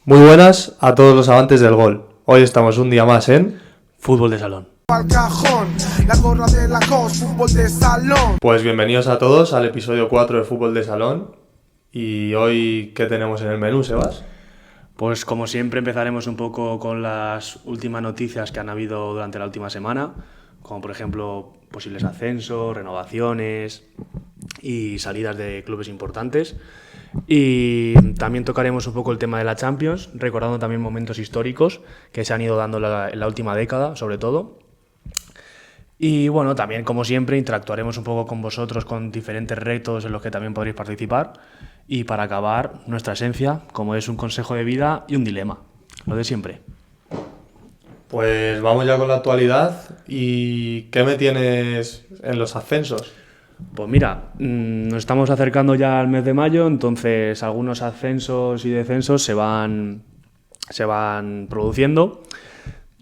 Muy buenas a todos los amantes del gol. Hoy estamos un día más en Fútbol de salón. Pues bienvenidos a todos al episodio 4 de Fútbol de Salón. Y hoy, ¿qué tenemos en el menú, Sebas? Pues como siempre empezaremos un poco con las últimas noticias que han habido durante la última semana, como por ejemplo posibles ascensos, renovaciones y salidas de clubes importantes. Y también tocaremos un poco el tema de la Champions, recordando también momentos históricos que se han ido dando en la última década, sobre todo. Y bueno, también como siempre interactuaremos un poco con vosotros con diferentes retos en los que también podréis participar. Y para acabar, nuestra esencia, como es un consejo de vida y un dilema, lo de siempre. Pues vamos ya con la actualidad. ¿Y qué me tienes en los ascensos? Pues mira, nos estamos acercando ya al mes de mayo, entonces algunos ascensos y descensos se van produciendo.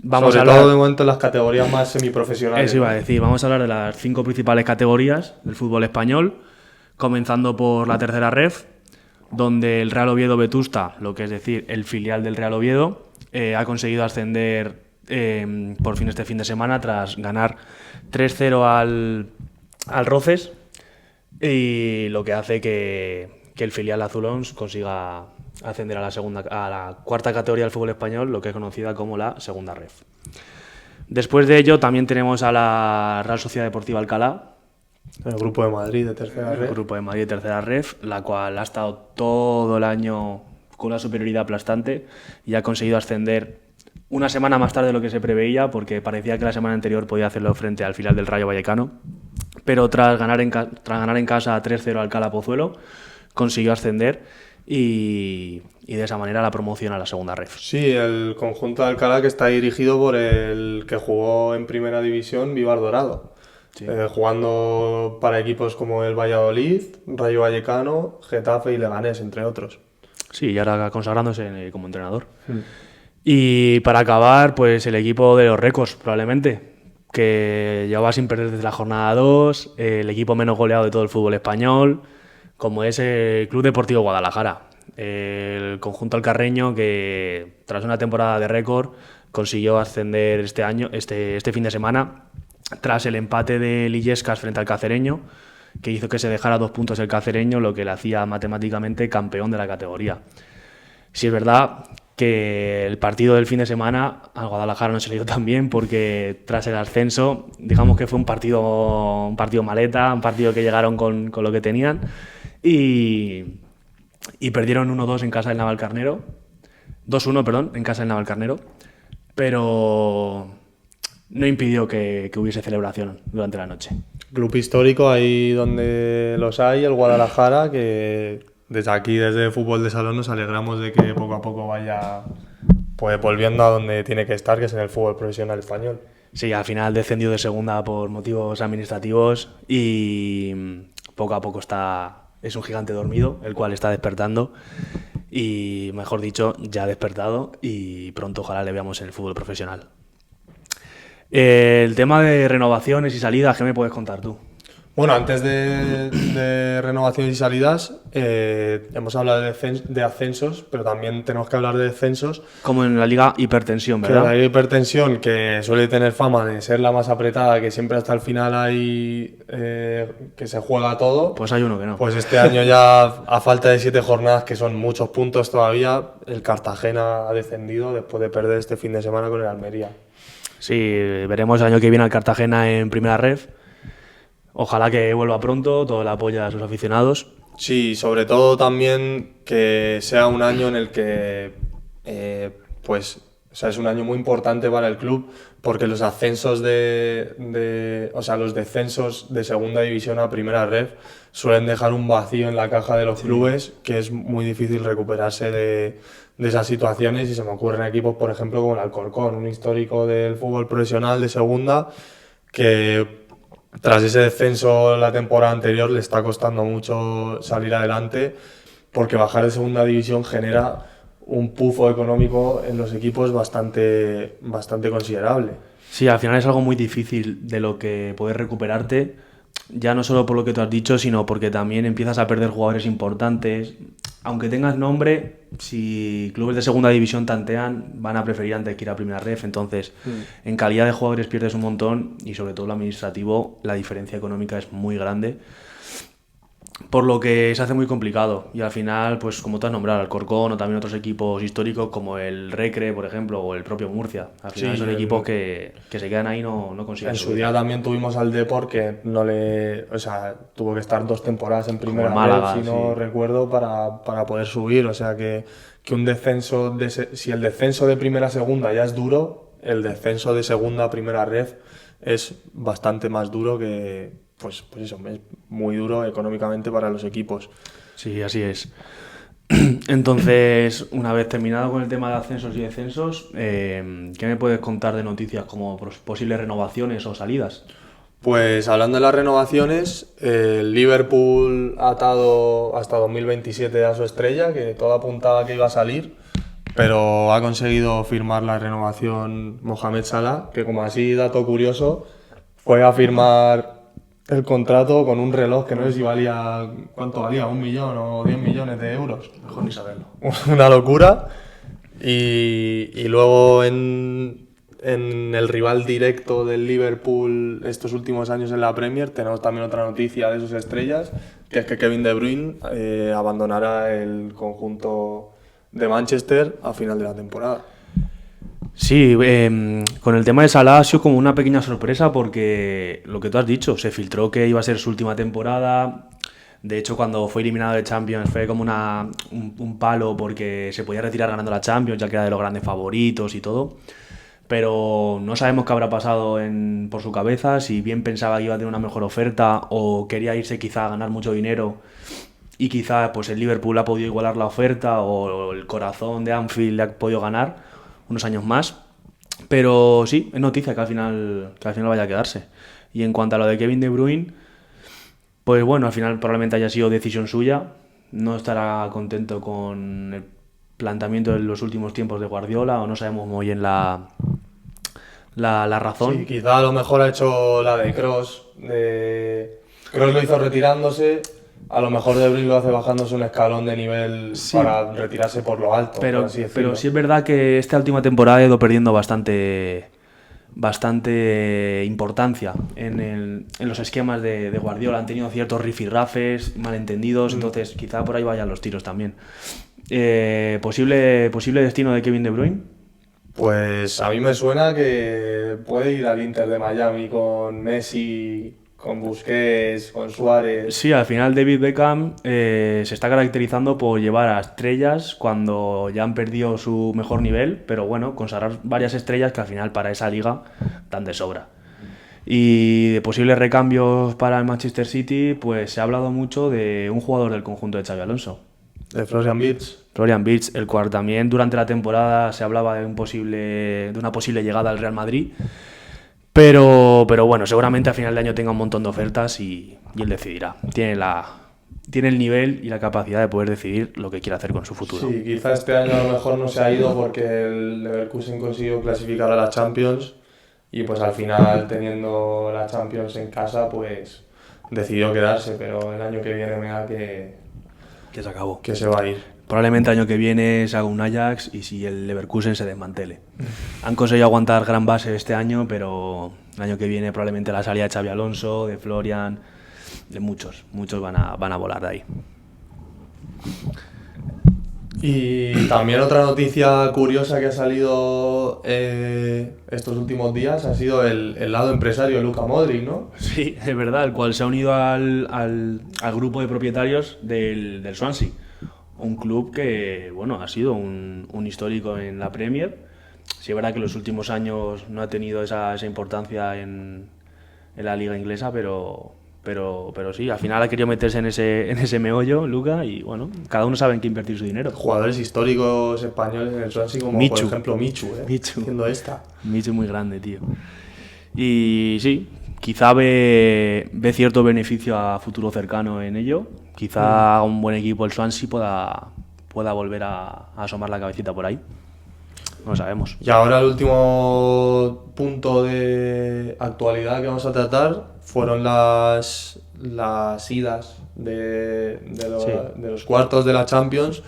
Sobre todo de momento en las categorías más semiprofesionales. Eso iba a decir, vamos a hablar de las 5 principales categorías del fútbol español, comenzando por la tercera ref, donde el Real Oviedo Vetusta, lo que es decir, el filial del Real Oviedo, ha conseguido ascender por fin este fin de semana tras ganar 3-0 al Roces, y lo que hace que el filial azulón consiga ascender a la cuarta categoría del fútbol español, lo que es conocida como la segunda ref. Después de ello también tenemos a la Real Sociedad Deportiva Alcalá, el Grupo de Madrid de tercera ref. El Grupo de Madrid de tercera ref, la cual ha estado todo el año con una superioridad aplastante y ha conseguido ascender una semana más tarde de lo que se preveía, porque parecía que la semana anterior podía hacerlo frente al filial del Rayo Vallecano, pero tras ganar en casa 3-0 al Cala Pozuelo, consiguió ascender y de esa manera la promoción a la segunda ref. Sí, el conjunto de Alcalá, que está dirigido por el que jugó en primera división, Vivar Dorado. Sí. Jugando para equipos como el Valladolid, Rayo Vallecano, Getafe y Leganés, entre otros. Sí, y ahora consagrándose como entrenador. Y para acabar, pues el equipo de los récords, probablemente, que llevaba sin perder desde la jornada 2, el equipo menos goleado de todo el fútbol español, como es el Club Deportivo Guadalajara. El conjunto alcarreño que, tras una temporada de récord, consiguió ascender este fin de semana, tras el empate de Illescas frente al Cacereño, que hizo que se dejara 2 puntos el Cacereño, lo que le hacía matemáticamente campeón de la categoría. Si es verdad que el partido del fin de semana al Guadalajara no se le dio tan bien, porque tras el ascenso, digamos que fue un partido maleta, un partido que llegaron con lo que tenían y perdieron 1-2 en casa del Navalcarnero, 2-1, perdón, en casa del Navalcarnero, pero no impidió que hubiese celebración durante la noche. Club histórico ahí donde los hay, el Guadalajara, que desde aquí, desde Fútbol de Salón, nos alegramos de que poco a poco vaya pues volviendo a donde tiene que estar, que es en el fútbol profesional español. Sí, al final descendió de segunda por motivos administrativos y poco a poco es un gigante dormido, el cual está despertando y, mejor dicho, ya ha despertado, y pronto ojalá le veamos en el fútbol profesional. El tema de renovaciones y salidas, ¿qué me puedes contar tú? Bueno, antes de renovaciones y salidas, hemos hablado de ascensos, pero también tenemos que hablar de descensos. Como en la Liga Hipertensión, ¿verdad? Que la Liga Hipertensión, que suele tener fama de ser la más apretada, que siempre hasta el final hay que se juega todo. Pues hay uno que no. Pues este año ya, a falta de 7 jornadas, que son muchos puntos todavía, el Cartagena ha descendido después de perder este fin de semana con el Almería. Sí, veremos el año que viene al Cartagena en primera ref. Ojalá que vuelva pronto, todo el apoyo a sus aficionados. Sí, sobre todo también que sea un año en el que es un año muy importante para el club, porque los ascensos los descensos de segunda división a primera ref suelen dejar un vacío en la caja de los clubes, que es muy difícil recuperarse de esas situaciones, y se me ocurren equipos, por ejemplo, como el Alcorcón, un histórico del fútbol profesional de segunda, que tras ese descenso la temporada anterior le está costando mucho salir adelante, porque bajar de segunda división genera un pufo económico en los equipos bastante considerable. Sí, al final es algo muy difícil de lo que poder recuperarte, ya no solo por lo que tú has dicho, sino porque también empiezas a perder jugadores importantes. aunque tengas nombre, si clubes de segunda división tantean, van a preferir antes que ir a primera ref. Entonces, en calidad de jugadores pierdes un montón y sobre todo lo administrativo, la diferencia económica es muy grande. Por lo que se hace muy complicado y al final, pues como tú has nombrado, el Alcorcón o también otros equipos históricos como el Recre, por ejemplo, o el propio Murcia. Al final son equipos que se quedan ahí y no consiguen En subir. su día también tuvimos al Depor que tuvo que estar 2 temporadas en primera Málaga, vez, si no recuerdo, para poder subir. O sea que un descenso, si el descenso de primera a segunda ya es duro, el descenso de segunda a primera ref es bastante más duro que... Pues eso, es muy duro económicamente para los equipos. Sí, así es. Entonces, una vez terminado con el tema de ascensos y descensos, ¿qué me puedes contar de noticias como posibles renovaciones o salidas? Pues hablando de las renovaciones, el Liverpool ha atado hasta 2027 a su estrella, que todo apuntaba que iba a salir, pero ha conseguido firmar la renovación Mohamed Salah, que como así dato curioso, fue a firmar el contrato con un reloj que no sé si valía, ¿cuánto valía? 1 millón o 10 millones de euros. Mejor ni saberlo. Una locura. Y luego en el rival directo del Liverpool estos últimos años en la Premier tenemos también otra noticia de sus estrellas, que es que Kevin De Bruyne abandonará el conjunto de Manchester a final de la temporada. Sí, con el tema de Salah ha sido como una pequeña sorpresa porque lo que tú has dicho, se filtró que iba a ser su última temporada. De hecho, cuando fue eliminado de Champions fue como un palo porque se podía retirar ganando la Champions, ya que era de los grandes favoritos y todo. Pero no sabemos qué habrá pasado por su cabeza, si bien pensaba que iba a tener una mejor oferta o quería irse quizá a ganar mucho dinero y quizá pues el Liverpool ha podido igualar la oferta o el corazón de Anfield le ha podido ganar unos años más, pero sí, es noticia que al final vaya a quedarse. Y en cuanto a lo de Kevin De Bruyne, pues bueno, al final probablemente haya sido decisión suya, no estará contento con el planteamiento de los últimos tiempos de Guardiola o no sabemos muy bien la razón. Sí, quizá a lo mejor ha hecho la de Kroos. Kroos lo hizo retirándose. A lo mejor De Bruyne lo hace bajándose un escalón de nivel para retirarse por lo alto. Pero sí es verdad que esta última temporada ha ido perdiendo bastante importancia en los esquemas de Guardiola. Han tenido ciertos rifirrafes, malentendidos, entonces quizá por ahí vayan los tiros también. ¿Posible destino de Kevin De Bruyne? Pues a mí me suena que puede ir al Inter de Miami con Messi, con Busquets, con Suárez. Sí, al final David Beckham se está caracterizando por llevar a estrellas cuando ya han perdido su mejor nivel, pero bueno, consagrar varias estrellas que al final para esa liga dan de sobra. Y de posibles recambios para el Manchester City, pues se ha hablado mucho de un jugador del conjunto de Xabi Alonso. De Florian Wirtz. Florian Wirtz, el cual también durante la temporada se hablaba de una posible llegada al Real Madrid. Pero bueno, seguramente a final de año tenga un montón de ofertas y él decidirá. Tiene el nivel y la capacidad de poder decidir lo que quiere hacer con su futuro. Sí, quizá este año a lo mejor no se ha ido porque el Leverkusen consiguió clasificar a la Champions y pues al final, teniendo la Champions en casa, pues decidió quedarse, pero el año que viene me da que se acabó. Que se va a ir. Probablemente el año que viene se haga un Ajax y si el Leverkusen se desmantele. Han conseguido aguantar gran base este año, pero el año que viene probablemente la salida de Xabi Alonso, de Florian, de muchos van a volar de ahí. Y también otra noticia curiosa que ha salido estos últimos días ha sido el lado empresario de Luka Modric, ¿no? Sí, es verdad, el cual se ha unido al grupo de propietarios del Swansea. Un club que, bueno, ha sido un histórico en la Premier. Sí, es verdad que en los últimos años no ha tenido esa importancia en la liga inglesa, pero sí, al final ha querido meterse en ese meollo, Luka, y bueno, cada uno sabe en qué invertir su dinero. Jugadores históricos españoles en el Swansea como Michu. Por ejemplo Michu, haciendo esta. Michu muy grande, tío. Y sí, quizá ve cierto beneficio a futuro cercano en ello. Quizá un buen equipo, el Swansea, pueda volver a asomar la cabecita por ahí. No lo sabemos. Y ahora el último punto de actualidad que vamos a tratar fueron las las idas de los cuartos de la Champions,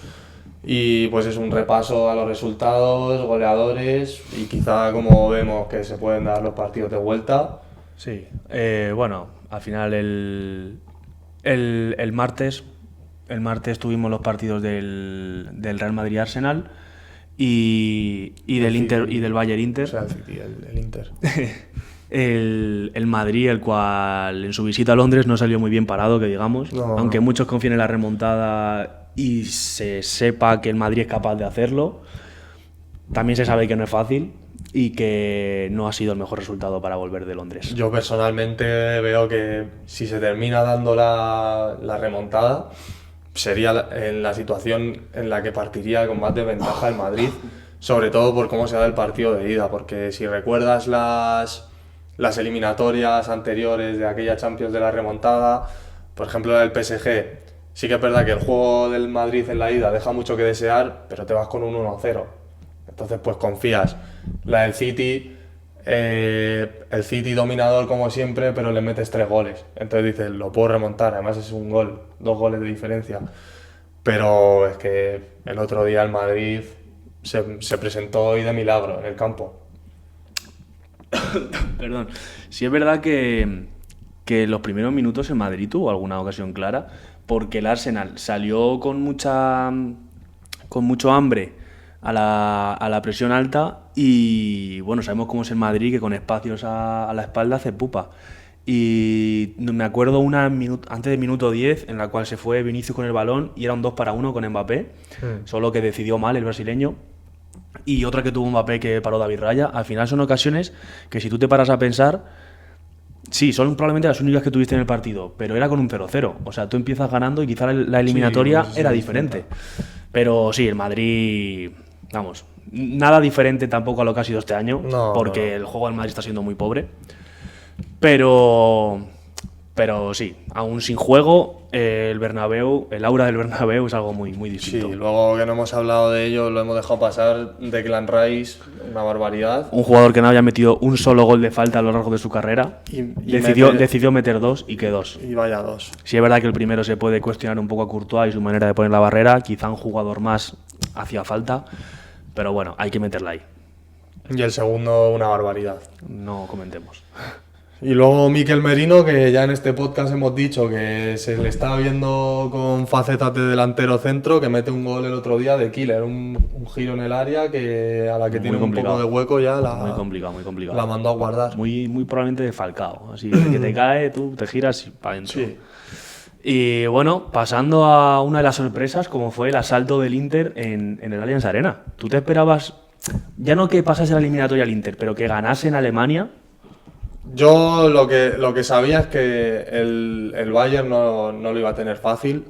y pues es un repaso a los resultados, goleadores y quizá como vemos que se pueden dar los partidos de vuelta. Sí, bueno, al final el martes tuvimos los partidos del Real Madrid-Arsenal y del Inter y del Bayern-Inter. O sea, el Inter. El Madrid, el cual en su visita a Londres no salió muy bien parado, que digamos, aunque muchos confíen en la remontada y se sepa que el Madrid es capaz de hacerlo, también se sabe que no es fácil y que no ha sido el mejor resultado para volver de Londres. Yo personalmente veo que si se termina dando la remontada, sería en la situación en la que partiría con más desventaja el Madrid, sobre todo por cómo se da el partido de ida, porque si recuerdas las eliminatorias anteriores de aquella Champions de la remontada, por ejemplo la del PSG, sí que es verdad que el juego del Madrid en la ida deja mucho que desear, pero te vas con un 1-0. Entonces pues confías. La del City, el City dominador como siempre, pero le metes 3 goles. Entonces dices, lo puedo remontar, además es un gol, 2 goles de diferencia. Pero es que el otro día el Madrid se presentó hoy de milagro en el campo. Perdón. Sí es verdad que en los primeros minutos el Madrid tuvo alguna ocasión clara, porque el Arsenal salió con mucho hambre a la presión alta y bueno, sabemos cómo es el Madrid, que con espacios a la espalda hace pupa. Y me acuerdo antes del minuto 10 en la cual se fue Vinicius con el balón y era un 2-1 con Mbappé, solo que decidió mal el brasileño. Y otra que tuvo Mbappé que paró David Raya. Al final son ocasiones que si tú te paras a pensar, sí, son probablemente las únicas que tuviste en el partido, pero era con un 0-0. O sea, tú empiezas ganando y quizá la eliminatoria era diferente. Pero sí, el Madrid, vamos, nada diferente tampoco a lo que ha sido este año, porque el juego del Madrid está siendo muy pobre. Pero sí, aún sin juego, el Bernabéu, el aura del Bernabéu es algo muy, muy distinto. Sí, luego que no hemos hablado de ello, lo hemos dejado pasar, Declan Rice, una barbaridad. Un jugador que no había metido un solo gol de falta a lo largo de su carrera, decidió meter 2 y que 2. Y vaya 2. Sí es verdad que el primero se puede cuestionar un poco a Courtois y su manera de poner la barrera, quizá un jugador más hacía falta, pero bueno, hay que meterla ahí. Y el segundo, una barbaridad. No comentemos. Y luego Mikel Merino, que ya en este podcast hemos dicho que se le está viendo con facetas de delantero centro, que mete un gol el otro día de killer, un giro en el área que a la que tiene un poco de hueco ya muy complicado. La mandó a guardar. Muy probablemente de Falcao, así que te cae, tú te giras y para adentro. Sí. Y bueno, pasando a una de las sorpresas, como fue el asalto del Inter en el Allianz Arena. ¿Tú te esperabas, ya no que pasase la eliminatoria al Inter, pero que ganase en Alemania? Yo lo que sabía es que el Bayern no lo iba a tener fácil,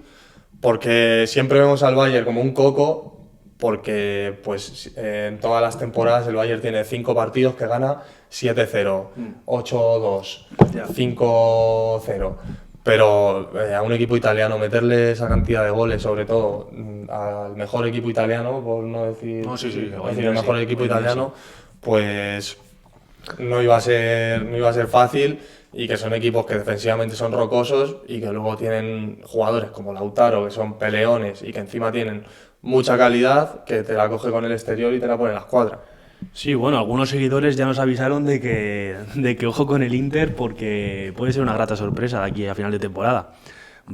porque siempre vemos al Bayern como un coco, porque pues en todas las temporadas el Bayern tiene 5 partidos que gana 7-0, 8-2, 5-0. Pero a un equipo italiano meterle esa cantidad de goles, sobre todo al mejor equipo italiano, por no decir, el mejor equipo italiano, pues no iba a ser fácil, y que son equipos que defensivamente son rocosos y que luego tienen jugadores como Lautaro, que son peleones y que encima tienen mucha calidad, que te la coge con el exterior y te la pone en la escuadra. Sí, bueno, algunos seguidores ya nos avisaron de que ojo con el Inter, porque puede ser una grata sorpresa de aquí a final de temporada.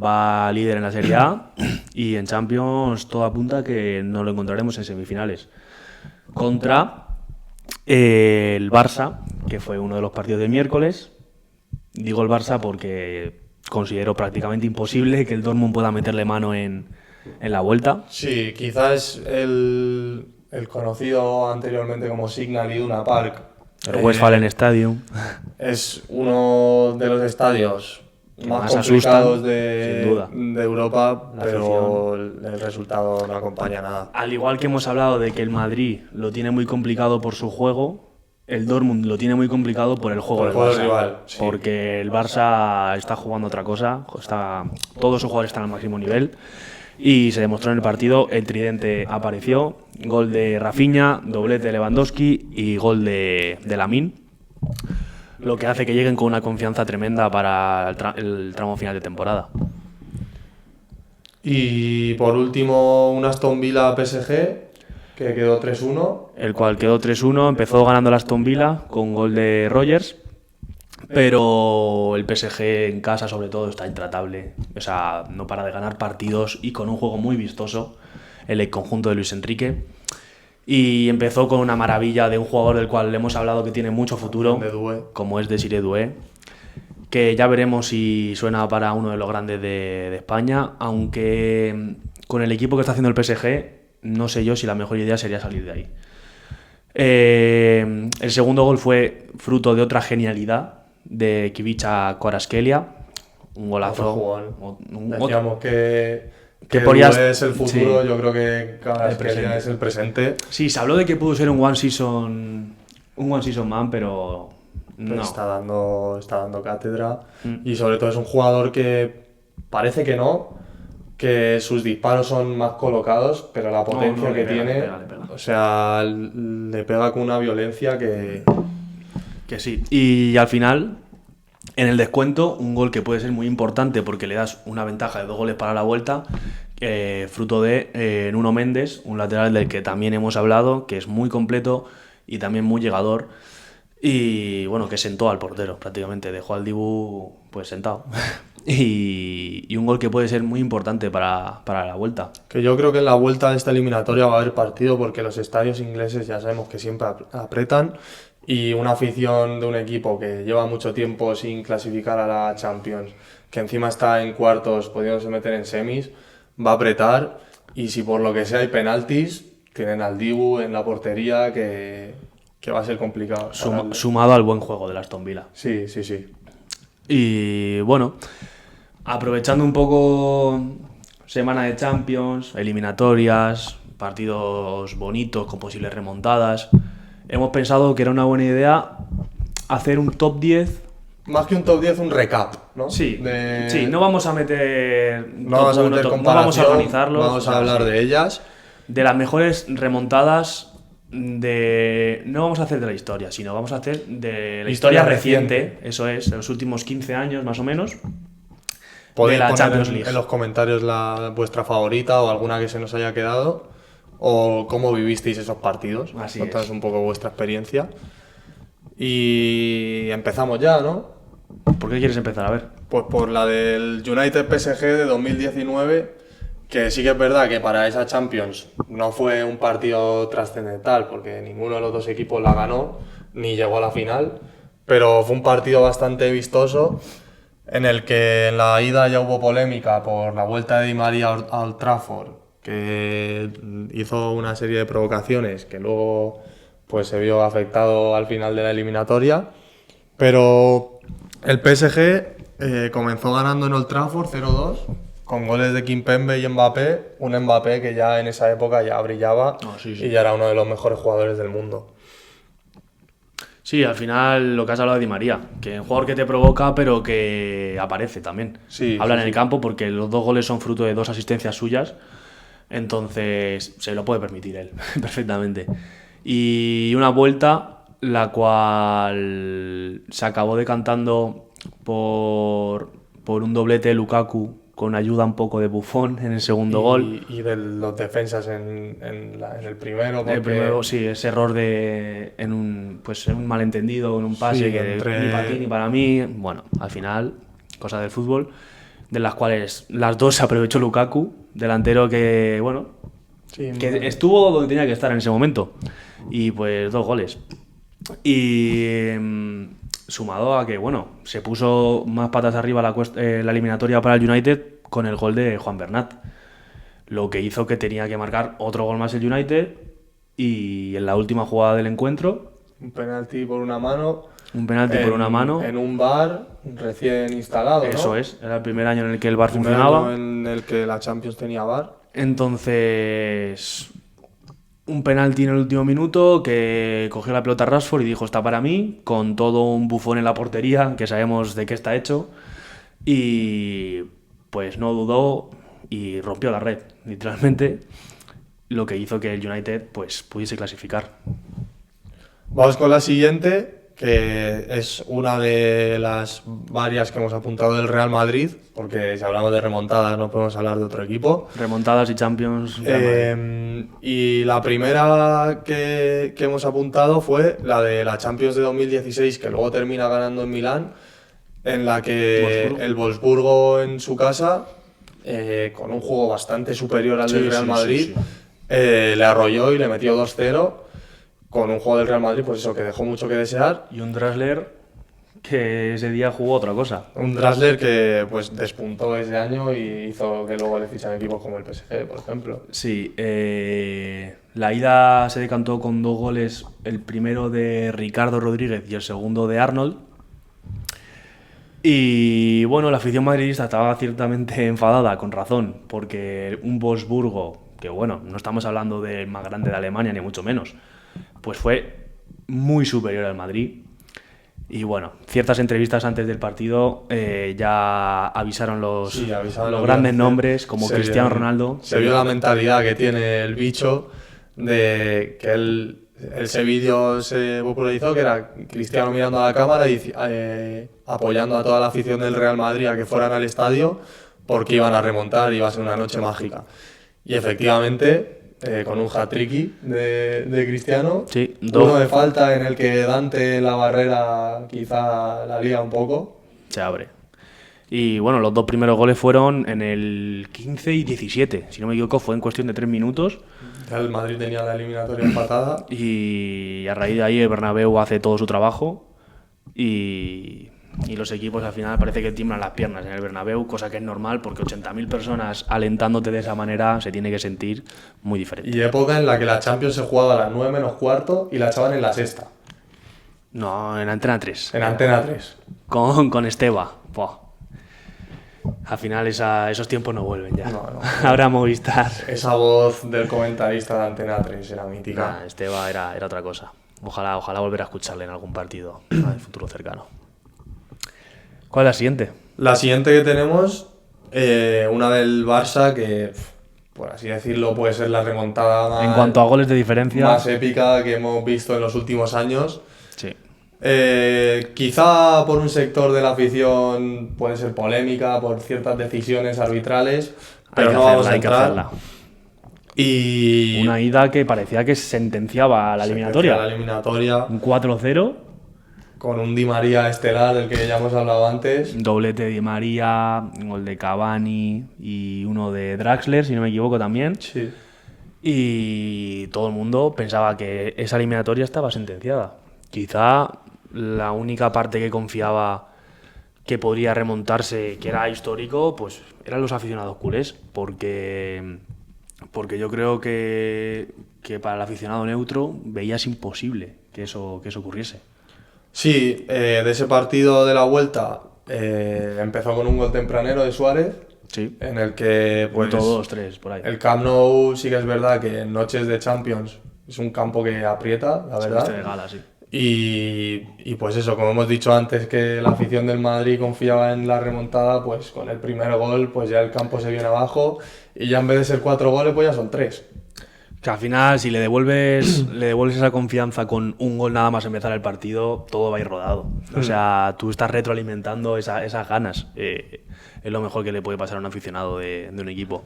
Va líder en la Serie A y en Champions todo apunta a que nos lo encontraremos en semifinales contra el Barça, que fue uno de los partidos del miércoles. Digo el Barça porque considero prácticamente imposible que el Dortmund pueda meterle mano en la vuelta. Sí, quizás el conocido anteriormente como Signal Iduna Park, el Westfalen Stadium, es uno de los estadios más complicados de Europa, pero el resultado no acompaña nada. Al igual que hemos hablado de que el Madrid lo tiene muy complicado por su juego, el Dortmund lo tiene muy complicado por el juego del Barça, rival, sí. Porque el Barça está jugando otra cosa, todos sus jugadores están al máximo nivel y se demostró en el partido. El tridente apareció, gol de Rafinha, doblete de Lewandowski y gol de Lamine. lo que hace que lleguen con una confianza tremenda para el tramo final de temporada. Y por último, un Aston Villa PSG, que quedó 3-1. El cual quedó 3-1, empezó ganando el Aston Villa con gol de Rogers, pero el PSG en casa sobre todo está intratable. O sea, no para de ganar partidos y con un juego muy vistoso el conjunto de Luis Enrique. Y empezó con una maravilla de un jugador del cual le hemos hablado que tiene mucho futuro, como es Désiré Doué, que ya veremos si suena para uno de los grandes de España, aunque con el equipo que está haciendo el PSG, no sé yo si la mejor idea sería salir de ahí. El segundo gol fue fruto de otra genialidad de Kivicha Kvaratskhelia, un golazo. Decíamos que Doué es el futuro, sí. Yo creo que Kvaratskhelia es el presente. Sí, se habló de que pudo ser un one season man, pero no. Está dando cátedra y sobre todo es un jugador que parece que no, que sus disparos son más colocados, pero la potencia que tiene, le pega. O sea, le pega con una violencia que sí. Y al final, en el descuento, un gol que puede ser muy importante porque le das una ventaja de 2 goles para la vuelta, fruto de Nuno Méndez, un lateral del que también hemos hablado, que es muy completo y también muy llegador. Y bueno, que sentó al portero prácticamente, dejó al Dibu pues sentado. Y un gol que puede ser muy importante para la vuelta. Que yo creo que en la vuelta de esta eliminatoria va a haber partido porque los estadios ingleses ya sabemos que siempre apretan y una afición de un equipo que lleva mucho tiempo sin clasificar a la Champions, que encima está en cuartos pudiéndose meter en semis, va a apretar y si por lo que sea hay penaltis, tienen al Dibu en la portería que va a ser complicado. Sumado al buen juego del Aston Villa. Sí. Y bueno, aprovechando un poco semana de Champions, eliminatorias, partidos bonitos con posibles remontadas, hemos pensado que era una buena idea hacer un top 10. Más que un top 10, un recap, ¿no? Sí, no vamos a meter no vamos a organizarlos. Vamos a hablar de ellas. De las mejores remontadas. No vamos a hacer de la historia, sino vamos a hacer de la historia reciente, eso es, de los últimos 15 años más o menos. Podéis de la Champions League. En los comentarios vuestra favorita o alguna que se nos haya quedado, o cómo vivisteis esos partidos. Contad un poco vuestra experiencia. Y empezamos ya, ¿no? ¿Por qué quieres empezar? A ver. Pues por la del United PSG de 2019. Que sí que es verdad que para esa Champions no fue un partido trascendental porque ninguno de los dos equipos la ganó ni llegó a la final, pero fue un partido bastante vistoso en el que en la ida ya hubo polémica por la vuelta de Di María a Old Trafford, que hizo una serie de provocaciones que luego pues se vio afectado al final de la eliminatoria, pero el PSG comenzó ganando en Old Trafford 0-2. Con goles de Kimpembe y Mbappé, un Mbappé que ya en esa época ya brillaba y ya era uno de los mejores jugadores del mundo. Sí, al final lo que has hablado de Di María, que es un jugador que te provoca pero que aparece también. Habla en el campo porque los 2 goles son fruto de 2 asistencias suyas, entonces se lo puede permitir él perfectamente. Y una vuelta la cual se acabó decantando por un doblete de Lukaku con ayuda un poco de Buffon en el segundo gol. Y de los defensas en el primero. Porque... El primero, sí, ese error en un malentendido, en un pase que ni para ti ni para mí. Bueno, al final, cosas del fútbol, de las cuales las dos se aprovechó Lukaku, delantero que, que estuvo donde tenía que estar en ese momento. Y pues 2 goles. Y... sumado a que, se puso más patas arriba la eliminatoria para el United con el gol de Juan Bernat. Lo que hizo que tenía que marcar otro gol más el United y en la última jugada del encuentro... Un penalti por una mano. En un VAR recién instalado, Eso ¿no? Es, era el primer año en el que el VAR funcionaba. En el que la Champions tenía VAR. Entonces... un penalti en el último minuto que cogió la pelota Rashford y dijo está para mí, con todo un Buffon en la portería que sabemos de qué está hecho y pues no dudó y rompió la red, literalmente, lo que hizo que el United pues pudiese clasificar. Vamos con la siguiente, que es una de las varias que hemos apuntado del Real Madrid, porque si hablamos de remontadas no podemos hablar de otro equipo. Remontadas y Champions. Y la primera que hemos apuntado fue la de la Champions de 2016, que luego termina ganando en Milán, en la que el Wolfsburgo en su casa, con un juego bastante superior al del Real Madrid, le arrolló y le metió 2-0. Con un juego del Real Madrid, pues eso, que dejó mucho que desear. Y un Draxler que ese día jugó otra cosa. Un Draxler que pues despuntó ese año y hizo que luego le fichan equipos como el PSG, por ejemplo. Sí, la ida se decantó con 2 goles, el primero de Ricardo Rodríguez y el segundo de Arnold. Y bueno, la afición madridista estaba ciertamente enfadada, con razón, porque un Wolfsburgo, que bueno, no estamos hablando del más grande de Alemania, ni mucho menos, pues fue muy superior al Madrid. Y bueno, ciertas entrevistas antes del partido ya avisaron los grandes nombres, como Cristiano Ronaldo. Se vio la mentalidad que tiene el bicho, de que ese vídeo se popularizó, que era Cristiano mirando a la cámara y apoyando a toda la afición del Real Madrid a que fueran al estadio, porque iban a remontar y iba a ser una noche mágica. Y efectivamente, con un hat-tricky de Cristiano, sí, uno de falta en el que Dante en la barrera quizá la lía un poco. Se abre. Y bueno, los 2 primeros goles fueron en el 15 y 17, si no me equivoco, fue en cuestión de 3 minutos. Ya el Madrid tenía la eliminatoria empatada. Y a raíz de ahí el Bernabéu hace todo su trabajo y los equipos al final parece que tiemblan las piernas en el Bernabéu, cosa que es normal porque 80.000 personas alentándote de esa manera se tiene que sentir muy diferente. Y época en la que la Champions se jugaba a las 9 menos cuarto y la echaban en la sexta. No, en Antena 3. En Antena 3. Con Esteba. Buah. Al final esos tiempos no vuelven ya. No. Ahora Movistar. Esa voz del comentarista de Antena 3 era mítica. Nah, Esteba era otra cosa. Ojalá volver a escucharle en algún partido en el futuro cercano. ¿Cuál es la siguiente? La siguiente que tenemos, una del Barça que, por así decirlo, puede ser la remontada más, en cuanto a goles de diferencia, más épica que hemos visto en los últimos años. Sí. Quizá por un sector de la afición puede ser polémica por ciertas decisiones arbitrales, pero no vamos a entrar. Y una ida que parecía que sentenciaba la eliminatoria. Un 4-0. Con un Di María estelar, del que ya hemos hablado antes. Doblete de Di María, un gol de Cavani y uno de Draxler, si no me equivoco también. Sí. Y todo el mundo pensaba que esa eliminatoria estaba sentenciada. Quizá la única parte que confiaba que podría remontarse, que era histórico, pues eran los aficionados culés, porque yo creo que para el aficionado neutro veías imposible que eso ocurriese. Sí, de ese partido de la vuelta empezó con un gol tempranero de Suárez, sí, en el que pues 2-3 por ahí. El Camp Nou sí que es verdad que en noches de Champions es un campo que aprieta, la verdad. De gala, sí. Y pues eso, como hemos dicho antes que la afición del Madrid confiaba en la remontada, pues con el primer gol pues ya el campo se viene abajo y ya en vez de ser 4 goles pues ya son 3. Que al final, si le devuelves esa confianza con un gol nada más empezar el partido, todo va a ir rodado. O sea, tú estás retroalimentando esas ganas. Es lo mejor que le puede pasar a un aficionado de un equipo.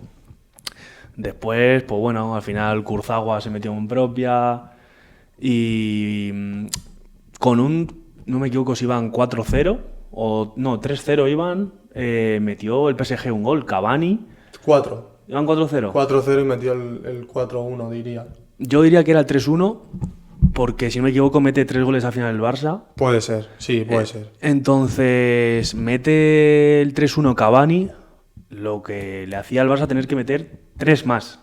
Después, pues bueno, al final Kurzawa se metió en propia y no me equivoco si iban 4-0 o no, 3-0 iban, metió el PSG un gol, Cavani. 4. ¿Iban 4-0? 4-0 y metió el 4-1, diría. Yo diría que era el 3-1, porque si no me equivoco mete 3 goles al final el Barça. Puede ser, sí, puede ser. Entonces mete el 3-1 Cavani, lo que le hacía al Barça tener que meter 3 más.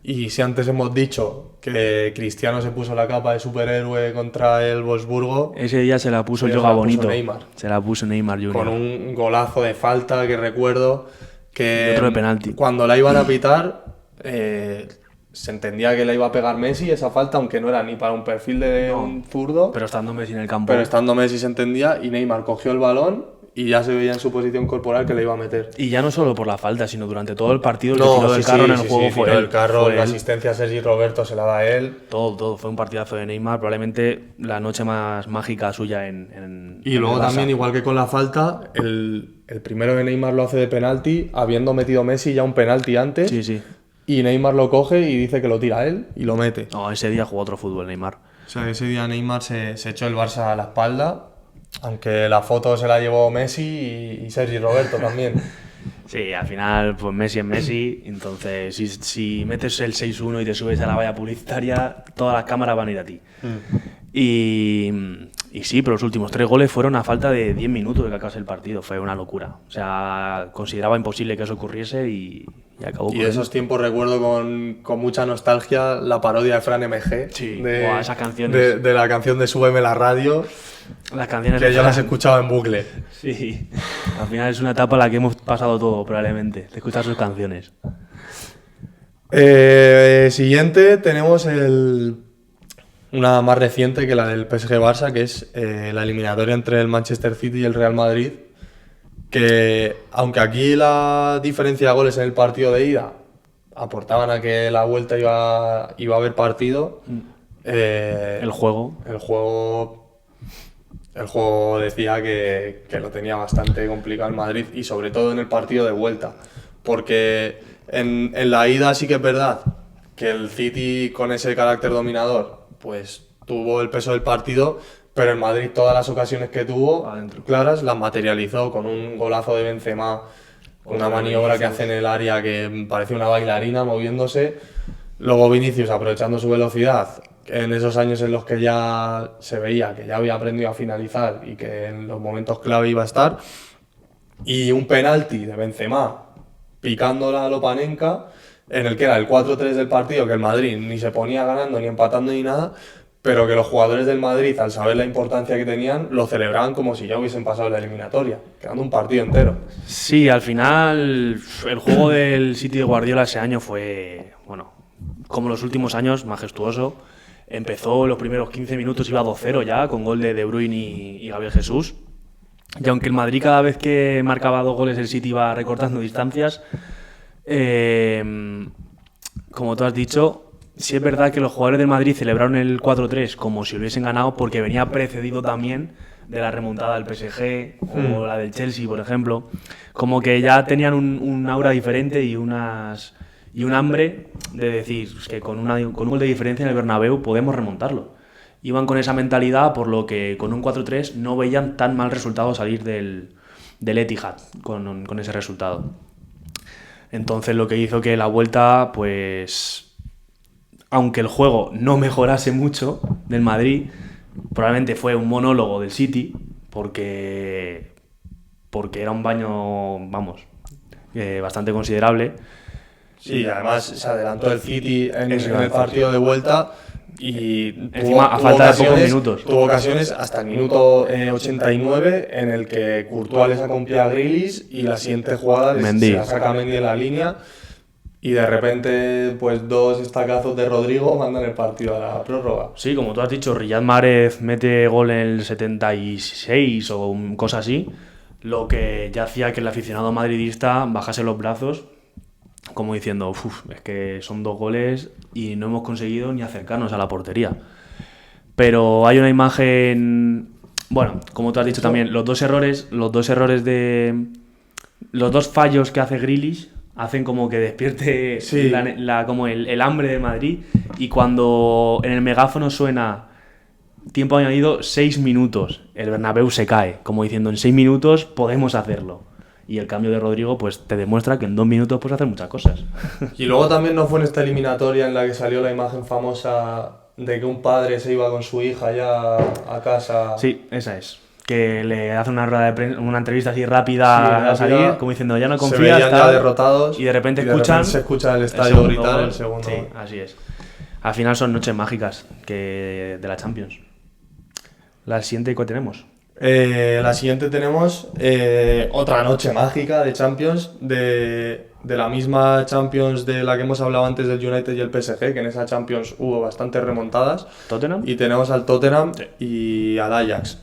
Y si antes hemos dicho que Cristiano se puso la capa de superhéroe contra el Wolfsburgo, ese día se la puso el Yoga Bonito. Neymar. Se la puso Neymar Jr. Con un golazo de falta que recuerdo que otro de penalti. Cuando la iban a pitar se entendía que la iba a pegar Messi esa falta, aunque no era ni para un perfil de un zurdo. Pero estando Messi en el campo. Pero estando Messi se entendía y Neymar cogió el balón y ya se veía en su posición corporal que le iba a meter. Y ya no solo por la falta, sino durante todo el partido el que tiró del carro en el juego fue tiró él. del carro, Fue la él. asistencia a Sergi Roberto se la da a él. Todo. Fue un partidazo de Neymar, probablemente la noche más mágica suya en Y luego el Barça. también, igual que con la falta, el primero de Neymar lo hace de penalti, habiendo metido Messi ya un penalti antes. Sí. Y Neymar lo coge y dice que lo tira él y lo mete. No, ese día jugó otro fútbol Neymar. O sea, ese día Neymar se echó el Barça a la espalda, aunque la foto se la llevó Messi y Sergi Roberto también. Sí, al final, pues Messi es Messi, entonces si metes el 6-1 y te subes a la valla publicitaria, todas las cámaras van a ir a ti. Y sí, pero los últimos 3 goles fueron a falta de 10 minutos de que acabase el partido, fue una locura. O sea, consideraba imposible que eso ocurriese y acabó. Y de esos tiempos recuerdo con mucha nostalgia la parodia de Fran MG. Sí, de, esas canciones. de la canción de Súbeme la radio, Las canciones que de yo las Fran. escuchaba en bucle. Sí, al final es una etapa en la que hemos pasado todo, probablemente, de escuchar sus canciones. Siguiente tenemos una más reciente que la del PSG-Barça, que es la eliminatoria entre el Manchester City y el Real Madrid, que aunque aquí la diferencia de goles en el partido de ida aportaban a que la vuelta iba a haber partido, El juego. el juego decía que lo tenía bastante complicado el Madrid, y sobre todo en el partido de vuelta, porque en la ida sí que es verdad que el City, con ese carácter dominador, pues tuvo el peso del partido, pero el Madrid todas las ocasiones que tuvo Adentro. claras las materializó con un golazo de Benzema, una maniobra que hace en el área que parece una bailarina moviéndose. Luego Vinicius, aprovechando su velocidad, en esos años en los que ya se veía que ya había aprendido a finalizar y que en los momentos clave iba a estar. Y un penalti de Benzema picándola a Lopanenka, en el que era el 4-3 del partido, que el Madrid ni se ponía ganando, ni empatando, ni nada, pero que los jugadores del Madrid, al saber la importancia que tenían, lo celebraban como si ya hubiesen pasado la eliminatoria, quedando un partido entero. Sí, al final el juego del City de Guardiola ese año fue, bueno, como los últimos años, majestuoso. Empezó los primeros 15 minutos, iba 2-0 ya, con gol de Bruyne y Gabriel Jesús. Y aunque el Madrid cada vez que marcaba 2 goles el City iba recortando distancias, como tú has dicho, sí es verdad que los jugadores del Madrid celebraron el 4-3 como si hubiesen ganado, porque venía precedido también de la remontada del PSG o la del Chelsea, por ejemplo. Como que ya tenían un aura diferente y un hambre de decir que con un gol de diferencia en el Bernabéu podemos remontarlo. Iban con esa mentalidad, por lo que con un 4-3 no veían tan mal resultado salir del Etihad con ese resultado. Entonces lo que hizo que la vuelta, pues, aunque el juego no mejorase mucho del Madrid, probablemente fue un monólogo del City, porque era un baño, vamos, bastante considerable. Sí, además se adelantó el City en el partido de vuelta y encima a falta de pocos minutos. Tuvo ocasiones hasta el minuto 89 en el que Courtois le saca un pie a Grealish y la siguiente jugada se la saca Mendy en la línea, y de repente pues 2 estacazos de Rodrigo mandan el partido a la prórroga. Sí, como tú has dicho, Riyad Mahrez mete gol en el 76 o cosa así, lo que ya hacía que el aficionado madridista bajase los brazos, como diciendo, es que son 2 goles y no hemos conseguido ni acercarnos a la portería. Pero hay una imagen, bueno, como tú has dicho también, los dos fallos que hace Grealish hacen como que despierte como el hambre de Madrid, y cuando en el megáfono suena tiempo añadido 6 minutos, el Bernabéu se cae, como diciendo, en 6 minutos podemos hacerlo. Y el cambio de Rodrigo pues te demuestra que en 2 minutos puedes hacer muchas cosas. Y luego también no fue en esta eliminatoria en la que salió la imagen famosa de que un padre se iba con su hija ya a casa. Sí, esa es. Que le hace una entrevista así rápida a salir, como diciendo, ya no confías. Se veían ya derrotados y de repente se escucha el estadio gritar el segundo. Sí, así es. Al final son noches mágicas de la Champions. La siguiente que tenemos. La siguiente tenemos otra noche mágica de Champions, de la misma Champions de la que hemos hablado antes del United y el PSG, que en esa Champions hubo bastantes remontadas. ¿Tottenham? Y tenemos al Tottenham y al Ajax,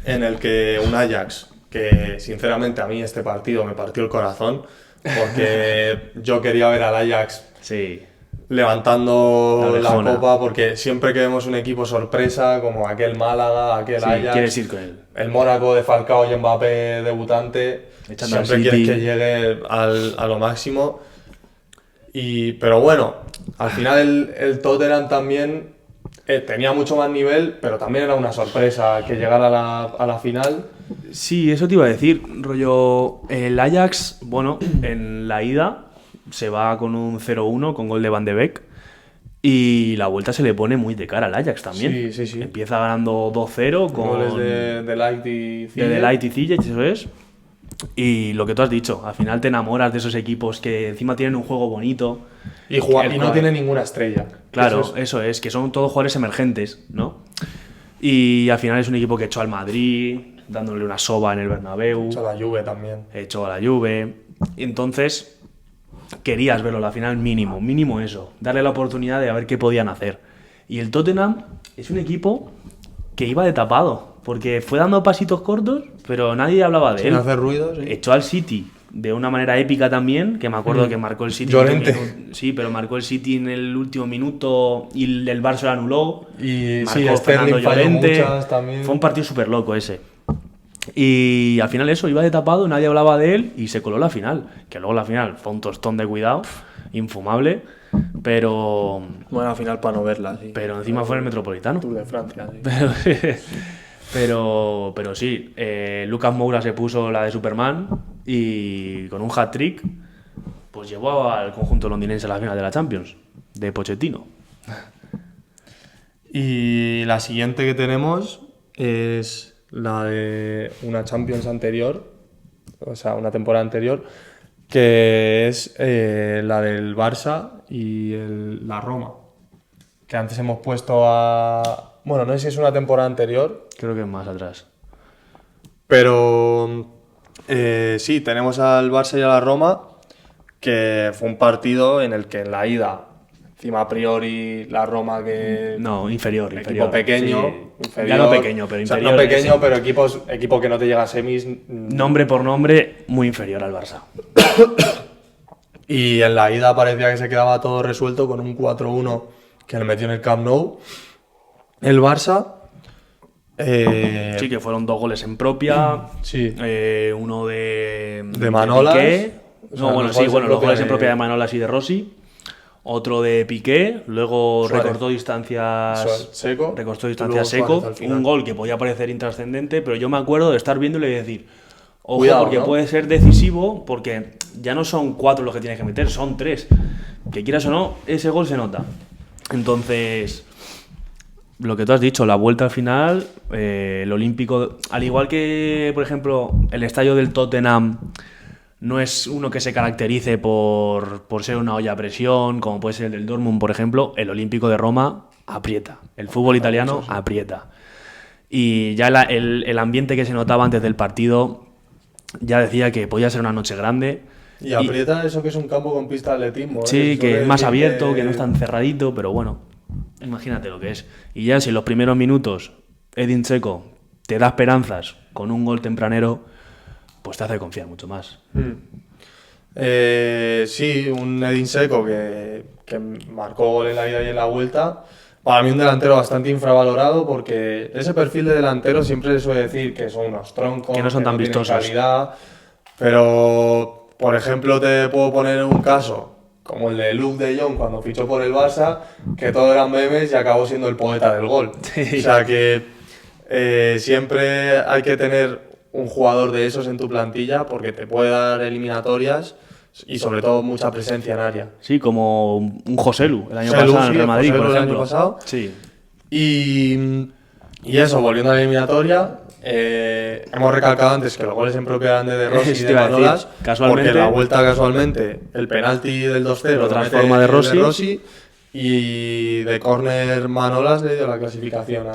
en el que un Ajax que sinceramente a mí este partido me partió el corazón, porque yo quería ver al Ajax Sí. levantando la orejona. copa, porque siempre que vemos un equipo sorpresa, como aquel Málaga, aquel Sí, Ajax, quieres ir con él. el Mónaco de Falcao y Mbappé debutante, Echando al siempre City. quieres que llegue a lo máximo. Pero bueno, al final el Tottenham también tenía mucho más nivel, pero también era una sorpresa que llegara a la final. Sí, eso te iba a decir, rollo, el Ajax, bueno, en la ida se va con un 0-1 con gol de Van de Beek y la vuelta se le pone muy de cara al Ajax también. Sí, sí, sí. Empieza ganando 2-0 con Goles de Light y de Ziyech. Delight y Ziyech, eso es. Y lo que tú has dicho, al final te enamoras de esos equipos que encima tienen un juego bonito. Y no tiene ninguna estrella. Claro, eso es, que son todos jugadores emergentes, ¿no? Y al final es un equipo que echó al Madrid, dándole una soba en el Bernabéu, Echó a la Juve también. echó a la Juve. Y entonces querías verlo, la final mínimo eso, darle la oportunidad de a ver qué podían hacer. Y el Tottenham es un equipo que iba de tapado, porque fue dando pasitos cortos, pero nadie hablaba de Sin él. hacer ruido, sí. Echó al City de una manera épica también, que me acuerdo que marcó el City. Llorente. Sí, pero marcó el City en el último minuto y el Barça lo anuló. Y Marcó sí, Fernando Sterling falló Llorente. muchas también. Fue un partido súper loco ese. Y al final eso, iba de tapado, nadie hablaba de él y se coló la final. Que luego la final fue un tostón de cuidado, infumable, pero Buena final para no verla, sí. pero encima fue en el Metropolitano. Tour de Francia, sí. Pero sí, Lucas Moura se puso la de Superman y con un hat-trick pues llevó al conjunto londinense a la final de la Champions, de Pochettino. Y la siguiente que tenemos es la de una Champions anterior, o sea, una temporada anterior, que es la del Barça y la Roma. Que antes hemos puesto a... Bueno, no sé si es una temporada anterior, Creo que es más atrás. pero sí, tenemos al Barça y a la Roma, que fue un partido en el que en la ida, encima a priori la Roma que... No, inferior. Equipo pequeño, sí. inferior. Ya no pequeño, pero O sea, inferior. no pequeño, sí. pero equipo que no te llega a semis. Nombre por nombre, muy inferior al Barça. Y en la ida parecía que se quedaba todo resuelto con un 4-1 que le metió en el Camp Nou. El Barça. Sí, que fueron 2 goles en propia. Sí. Uno de Manolas. Piqué. O sea, No, bueno, los sí, goles en bueno, los propia goles en de- propia de Manolas y de Rossi. Otro de Piqué, luego Suárez. recortó distancias Seco. Recortó Y distancias luego Seco, Suárez al final. un gol que podía parecer intrascendente, pero yo me acuerdo de estar viéndole y decir, ojo, Cuidado, porque ¿no? puede ser decisivo, porque ya no son 4 los que tienes que meter, son 3. Que quieras o no, ese gol se nota. Entonces, lo que tú has dicho, la vuelta al final, el Olímpico, al igual que, por ejemplo, el estadio del Tottenham no es uno que se caracterice por ser una olla a presión, como puede ser el del Dortmund, por ejemplo, el Olímpico de Roma aprieta. El fútbol italiano aprieta. Y ya el ambiente que se notaba antes del partido ya decía que podía ser una noche grande. Y aprieta eso que es un campo con pista de atletismo. Sí, Se que suele es más decir abierto, que no es tan cerradito, pero bueno, imagínate lo que es. Y ya si en los primeros minutos Edin Dzeko te da esperanzas con un gol tempranero, pues te hace confiar mucho más. Sí, un Edin Seco que marcó gol en la ida y en la vuelta. Para mí un delantero bastante infravalorado porque ese perfil de delantero siempre se suele decir que son unos troncos, Que no son tan tienen vistosos. calidad, pero, por ejemplo, te puedo poner un caso como el de Luke de Jong cuando fichó por el Barça, que todo eran memes y acabó siendo el poeta del gol. Sí. O sea que siempre hay que tener un jugador de esos en tu plantilla porque te puede dar eliminatorias y sobre todo mucha presencia en área. Sí, como un Joselu el año Joselu, pasado en sí, Real Madrid, Joselu por el ejemplo. año pasado. Sí. Y eso, volviendo a la eliminatoria, hemos recalcado antes que los goles en propia eran de Rossi y Eso te de iba a decir, Manolas, casualmente- porque la vuelta casualmente, el penalti del 2-0 Lo lo transforma mete de Rossi. y de córner Manolas le dio la clasificación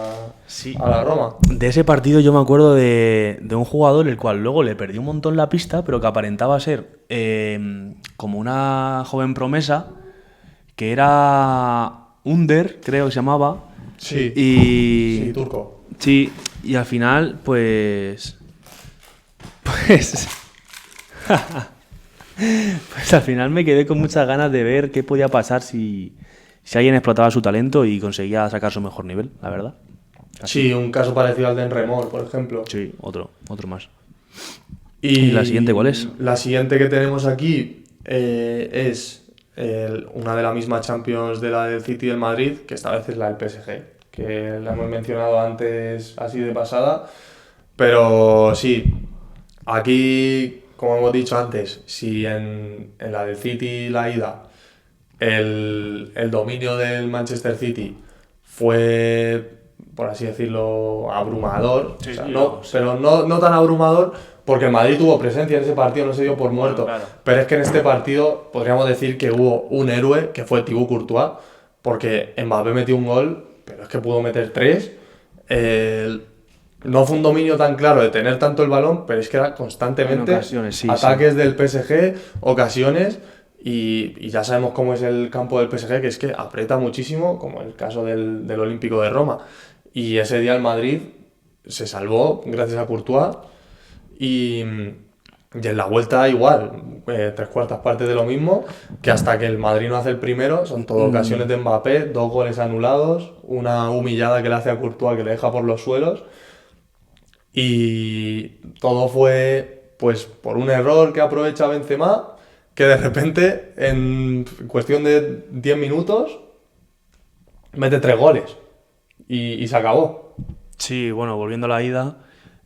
Sí. a la Roma. De ese partido yo me acuerdo de un jugador el cual luego le perdió un montón la pista, pero que aparentaba ser como una joven promesa, que era Under, creo que se llamaba. Sí, Y sí, turco. sí, y al final, pues Pues... pues al final me quedé con muchas ganas de ver qué podía pasar si alguien explotaba su talento y conseguía sacar su mejor nivel, la verdad. Sí, un caso parecido al de Enremor, por ejemplo. Sí, otro más. ¿Y la siguiente cuál es? La siguiente que tenemos aquí es una de la misma Champions de la del City y del Madrid, que esta vez es la del PSG, que la hemos mencionado antes así de pasada. Pero sí, aquí, como hemos dicho antes, si en la del City la ida el dominio del Manchester City fue, por así decirlo, abrumador, Sí, o sea, sí, pero no tan abrumador, porque el Madrid tuvo presencia en ese partido, no se dio por muerto. Claro. Pero es que en este partido podríamos decir que hubo un héroe, que fue Thibaut Courtois, porque Mbappé metió un gol, pero es que pudo meter 3. No fue un dominio tan claro de tener tanto el balón, pero es que era constantemente ocasiones, sí, ataques del PSG, ocasiones, y ya sabemos cómo es el campo del PSG, que es que aprieta muchísimo, como el caso del Olímpico de Roma. Y ese día el Madrid se salvó gracias a Courtois, y en la vuelta igual, 3/4 partes de lo mismo, que hasta que el Madrid no hace el primero, son todo ocasiones de Mbappé, 2 goles anulados, una humillada que le hace a Courtois que le deja por los suelos, y todo fue pues por un error que aprovecha Benzema, que de repente en cuestión de 10 minutos mete 3 goles y se acabó. Sí, bueno, volviendo a la ida,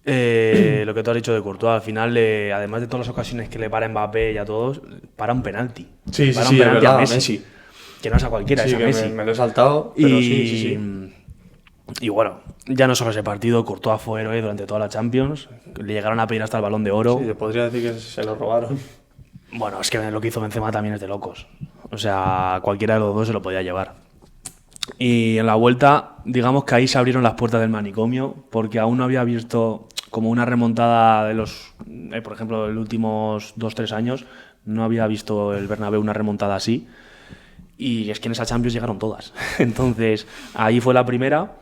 lo que tú has dicho de Courtois, al final, además de todas las ocasiones que le para Mbappé y a todos, para un penalti. Sí, para sí, un es penalti a verdad, Messi. Que no es a cualquiera, Sí, es a que Messi. me lo he saltado, pero sí. Y bueno, ya no solo ese partido, Courtois fue héroe durante toda la Champions. Le llegaron a pedir hasta el Balón de Oro. Sí, se podría decir que se lo robaron. Bueno, es que lo que hizo Benzema también es de locos. O sea, cualquiera de los dos se lo podía llevar. Y en la vuelta, digamos que ahí se abrieron las puertas del manicomio, porque aún no había visto como una remontada de los, por ejemplo, de los últimos 2-3 años, no había visto el Bernabéu una remontada así. Y es que en esa Champions llegaron todas. Entonces, ahí fue la primera,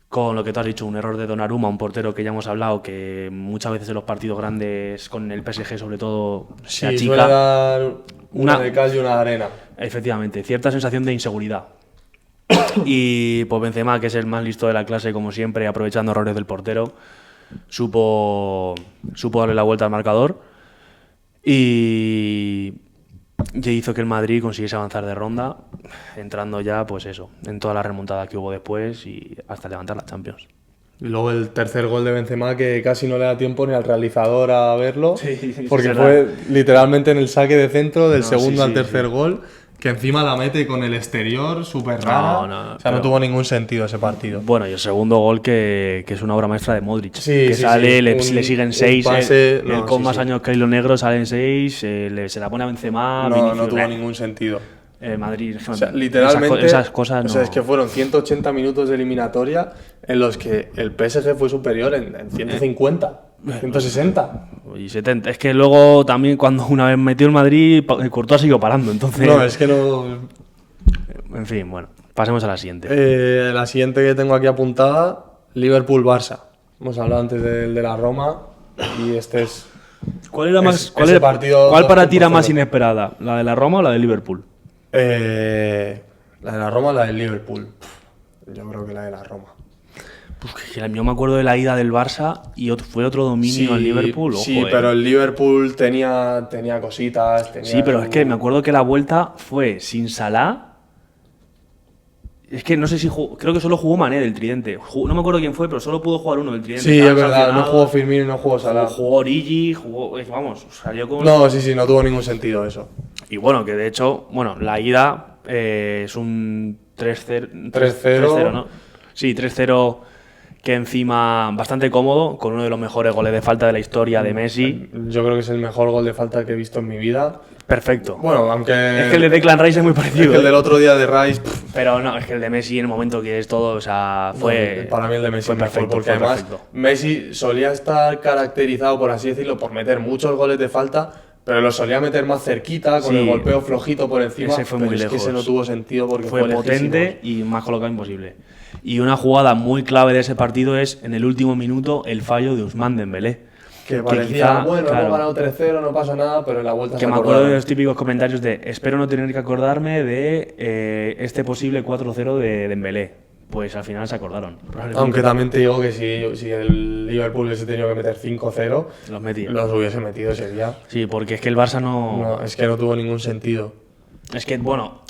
con lo que tú has dicho, un error de Donnarumma, un portero que ya hemos hablado, que muchas veces en los partidos grandes, con el PSG sobre todo, se Sí, achica. suele dar una de cal y una de arena. Efectivamente, cierta sensación de inseguridad. Y pues Benzema, que es el más listo de la clase, como siempre, aprovechando errores del portero, supo darle la vuelta al marcador y hizo que el Madrid consiguiese avanzar de ronda, entrando ya, pues eso, en toda la remontada que hubo después y hasta levantar la Champions. Y luego el tercer gol de Benzema, que casi no le da tiempo ni al realizador a verlo, Sí, porque es fue literalmente en el saque de centro del segundo sí, al tercer sí. gol, que encima la mete con el exterior, súper rara. No, o sea, no tuvo ningún sentido ese partido. Bueno, y el segundo gol que es una obra maestra de Modric. Sí, que sí, sale, sí. le siguen 6, pase, con sí, más sí. años que Hilo Negro salen 6, se la pone a Benzema. No Vinicius, tuvo ningún sentido. Madrid, O sea, literalmente, esas cosas no. o sea, es que fueron 180 minutos de eliminatoria en los que el PSG fue superior en 150, 160. Y 70. Es que luego también cuando una vez metió el Madrid, Courtois siguió parando, entonces... No, es que no... En fin, bueno, pasemos a la siguiente. La siguiente que tengo aquí apuntada, Liverpool-Barça. Hemos hablado antes de la Roma y este es... ¿Cuál era más, ese partido ¿cuál para ti era 2-0. más inesperada? ¿La de la Roma o la de Liverpool? La de la Roma o la del Liverpool. Yo creo que la de la Roma. Pues que yo me acuerdo de la ida del Barça y fue otro dominio al Liverpool. Ojo, sí, pero el Liverpool tenía cositas. Sí, pero es que me acuerdo que la vuelta fue sin Salah. Es que no sé si jugó, creo que solo jugó Mané del Tridente. No me acuerdo quién fue, pero solo pudo jugar uno del Tridente. Sí, Estaba es verdad, no sancionado. jugó Firmino y no jugó Salah. Jugó Origi, vamos, salió con... No, sí, no tuvo ningún sentido eso. Y bueno, que de hecho, la ida es un 3-0. 3-0, ¿no? Sí, 3-0 que encima bastante cómodo, con uno de los mejores goles de falta de la historia de Messi. Yo creo que es el mejor gol de falta que he visto en mi vida. Perfecto. Bueno, aunque... Es que el de Declan Rice es muy Es parecido. que el del otro día de Rice... Pero no, es que el de Messi en el momento que es todo, o sea, fue... Para mí el de Messi fue es mejor, perfecto, porque fue además perfecto. Messi solía estar caracterizado, por así decirlo, por meter muchos goles de falta, pero los solía meter más cerquita, con Sí. el golpeo flojito por encima. Ese fue pero muy es que lejos. ese no tuvo sentido porque Fue potente y más colocado imposible. Y una jugada muy clave de ese partido es, en el último minuto, el fallo de Ousmane Dembélé. que parecía, quizá, bueno, claro, hemos ganado 3-0, no pasa nada, pero en la vuelta que se me acuerdo acordaron. de los típicos comentarios de espero no tener que acordarme de este posible 4-0 de Dembélé. Pues al final se acordaron. Aunque también te digo que si el Liverpool hubiese tenido que meter 5-0, Los metía. los hubiese metido ese día. Sí, porque es que el Barça no... No, es que no tuvo ningún sentido. Es que, bueno,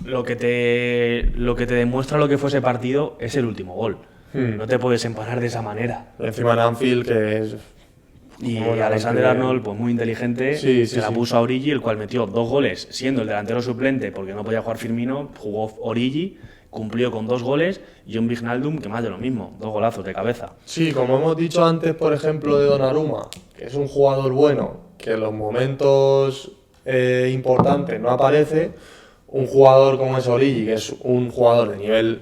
lo que te demuestra lo que fue ese partido es el último gol. No te puedes empanar de esa manera. Encima en Anfield, que es... Y Bueno, Alexander que- Arnold, pues muy inteligente, Sí, se sí, la sí. puso a Origi, el cual metió 2 goles, siendo el delantero suplente porque no podía jugar Firmino, jugó Origi, cumplió con 2 goles, y un Wijnaldum que más de lo mismo, 2 golazos de cabeza. Sí, como hemos dicho antes, por ejemplo, de Donnarumma, que es un jugador bueno, que en los momentos importantes no aparece, un jugador como es Origi, que es un jugador de nivel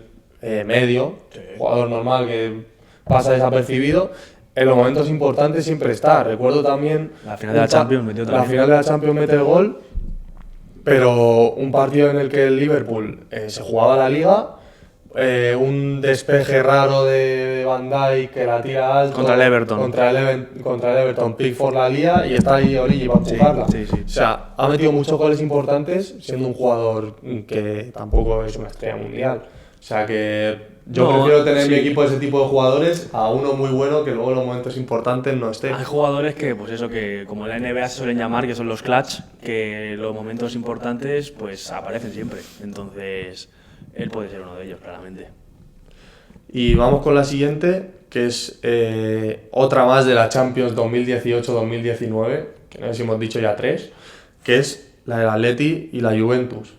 medio, jugador normal que pasa desapercibido, en los momentos importantes siempre está. Recuerdo también... La final de la Champions metió La también. final de la Champions mete el gol, pero un partido en el que el Liverpool se jugaba la Liga, un despeje raro de Van Dijk que la tira alto Contra el Everton. contra el Everton, Pickford la lía y está ahí Origi para empujarla. sí, sí. O sea, ha metido muchos goles importantes siendo un jugador que tampoco es una estrella mundial. O sea que yo No, prefiero tener sí. mi equipo de ese tipo de jugadores a uno muy bueno que luego en los momentos importantes no esté. Hay jugadores que, pues eso, que como en la NBA se suelen llamar, que son los clutch, que los momentos importantes pues aparecen siempre. Entonces, él puede ser uno de ellos, claramente. Y vamos con la siguiente, que es otra más de la Champions 2018-2019, que no sé si hemos dicho ya 3, que es la del Atleti y la Juventus.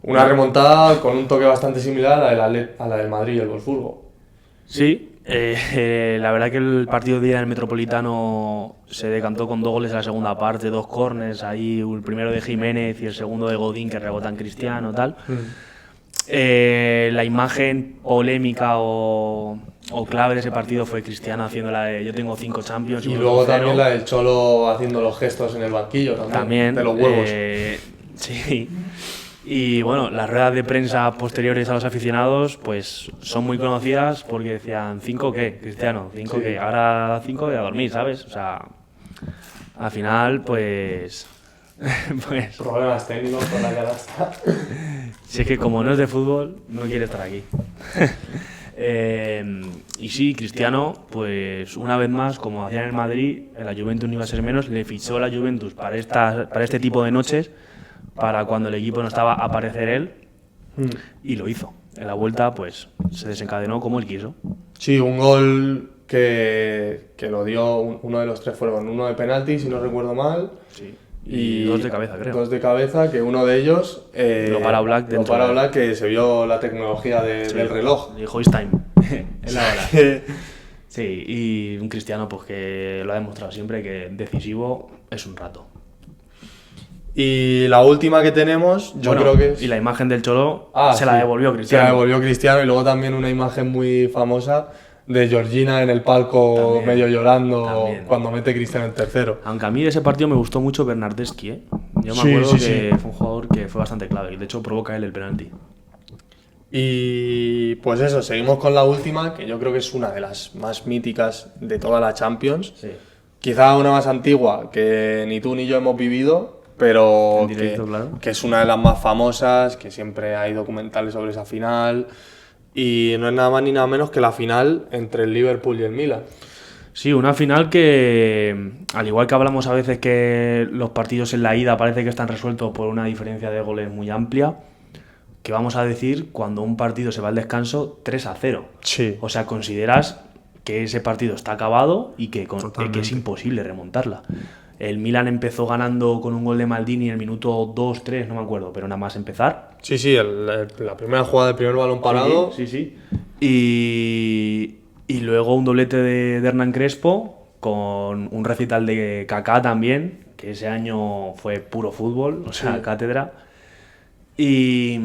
Una remontada con un toque bastante similar a la del Madrid y el Wolfsburgo. Sí, la verdad que el partido de ida en el Metropolitano se decantó con 2 goles en la segunda parte, 2 córners, ahí el primero de Jiménez y el segundo de Godín que rebotan Cristiano, tal. La imagen polémica o clave de ese partido fue Cristiano haciendo la de yo tengo 5 Champions Y vosotros luego 0. también la del Cholo haciendo los gestos en el banquillo también de los huevos. Sí. Y bueno, las ruedas de prensa posteriores a los aficionados pues son muy conocidas porque decían 5 qué, Cristiano, 5 Sí. qué, ahora 5 y a dormir, ¿sabes? O sea, al final pues pues Problemas técnicos con la canasta. si es que como no es de fútbol, no quiere estar aquí. Y sí, Cristiano, pues una vez más, como hacía en el Madrid, en la Juventus no iba a ser menos, le fichó a la Juventus para este tipo de noches, para cuando el equipo no estaba, aparecer él, y lo hizo. En la vuelta, pues se desencadenó como él quiso. Sí, un gol que lo dio uno de los 3 fueron uno de penalti, si no recuerdo mal. Sí. Y 2 de cabeza, creo. 2 de cabeza, que uno de ellos Lo para Oblak lo dentro para de- Oblak, que se vio la tecnología Sí. del reloj. Y Hoist Time. Es la hora. Sí, y un Cristiano pues que lo ha demostrado siempre que decisivo es un rato. Y la última que tenemos, yo Bueno, creo que es... Y la imagen del Cholo se sí, la devolvió Cristiano. Se la devolvió Cristiano y luego también una imagen muy famosa de Georgina en el palco También, medio llorando también. cuando mete Cristiano en tercero. Aunque a mí de ese partido me gustó mucho Bernardeschi, ¿eh? Yo me Sí, acuerdo sí, que sí. fue un jugador que fue bastante clave. De hecho, provoca él el penalti. Y pues eso, seguimos con la última, que yo creo que es una de las más míticas de toda la Champions. Sí. Quizá una más antigua que ni tú ni yo hemos vivido, pero En directo, claro. que es una de las más famosas, que siempre hay documentales sobre esa final. Y no es nada más ni nada menos que la final entre el Liverpool y el Milan. Sí, una final que, al igual que hablamos a veces que los partidos en la ida parece que están resueltos por una diferencia de goles muy amplia, que vamos a decir cuando un partido se va al descanso 3-0. Sí. O sea, consideras que ese partido está acabado y que Totalmente. es imposible remontarla. El Milan empezó ganando con un gol de Maldini en el minuto 2-3, no me acuerdo, pero nada más empezar. Sí, sí, la primera jugada del primer balón parado. Sí, sí. Y luego un doblete de Hernán Crespo con un recital de Kaká también, que ese año fue puro fútbol, o sea, Sí. cátedra. Y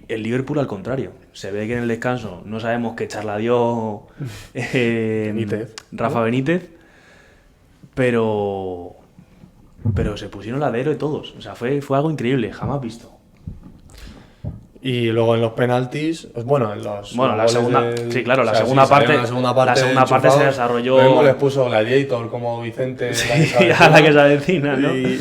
el Liverpool al contrario. Se ve que en el descanso no sabemos qué charla dio Benítez, Rafa Benítez, pero se pusieron la de héroe todos. O sea, fue algo increíble, jamás visto. Y luego en los penaltis, bueno, en los la goles segunda, sí, claro, la o sea, segunda sí, parte, salieron la segunda parte se desarrolló. Lo mismo les puso Gladiator como Vicente. Sí, a la que se avecina, ¿no? Y,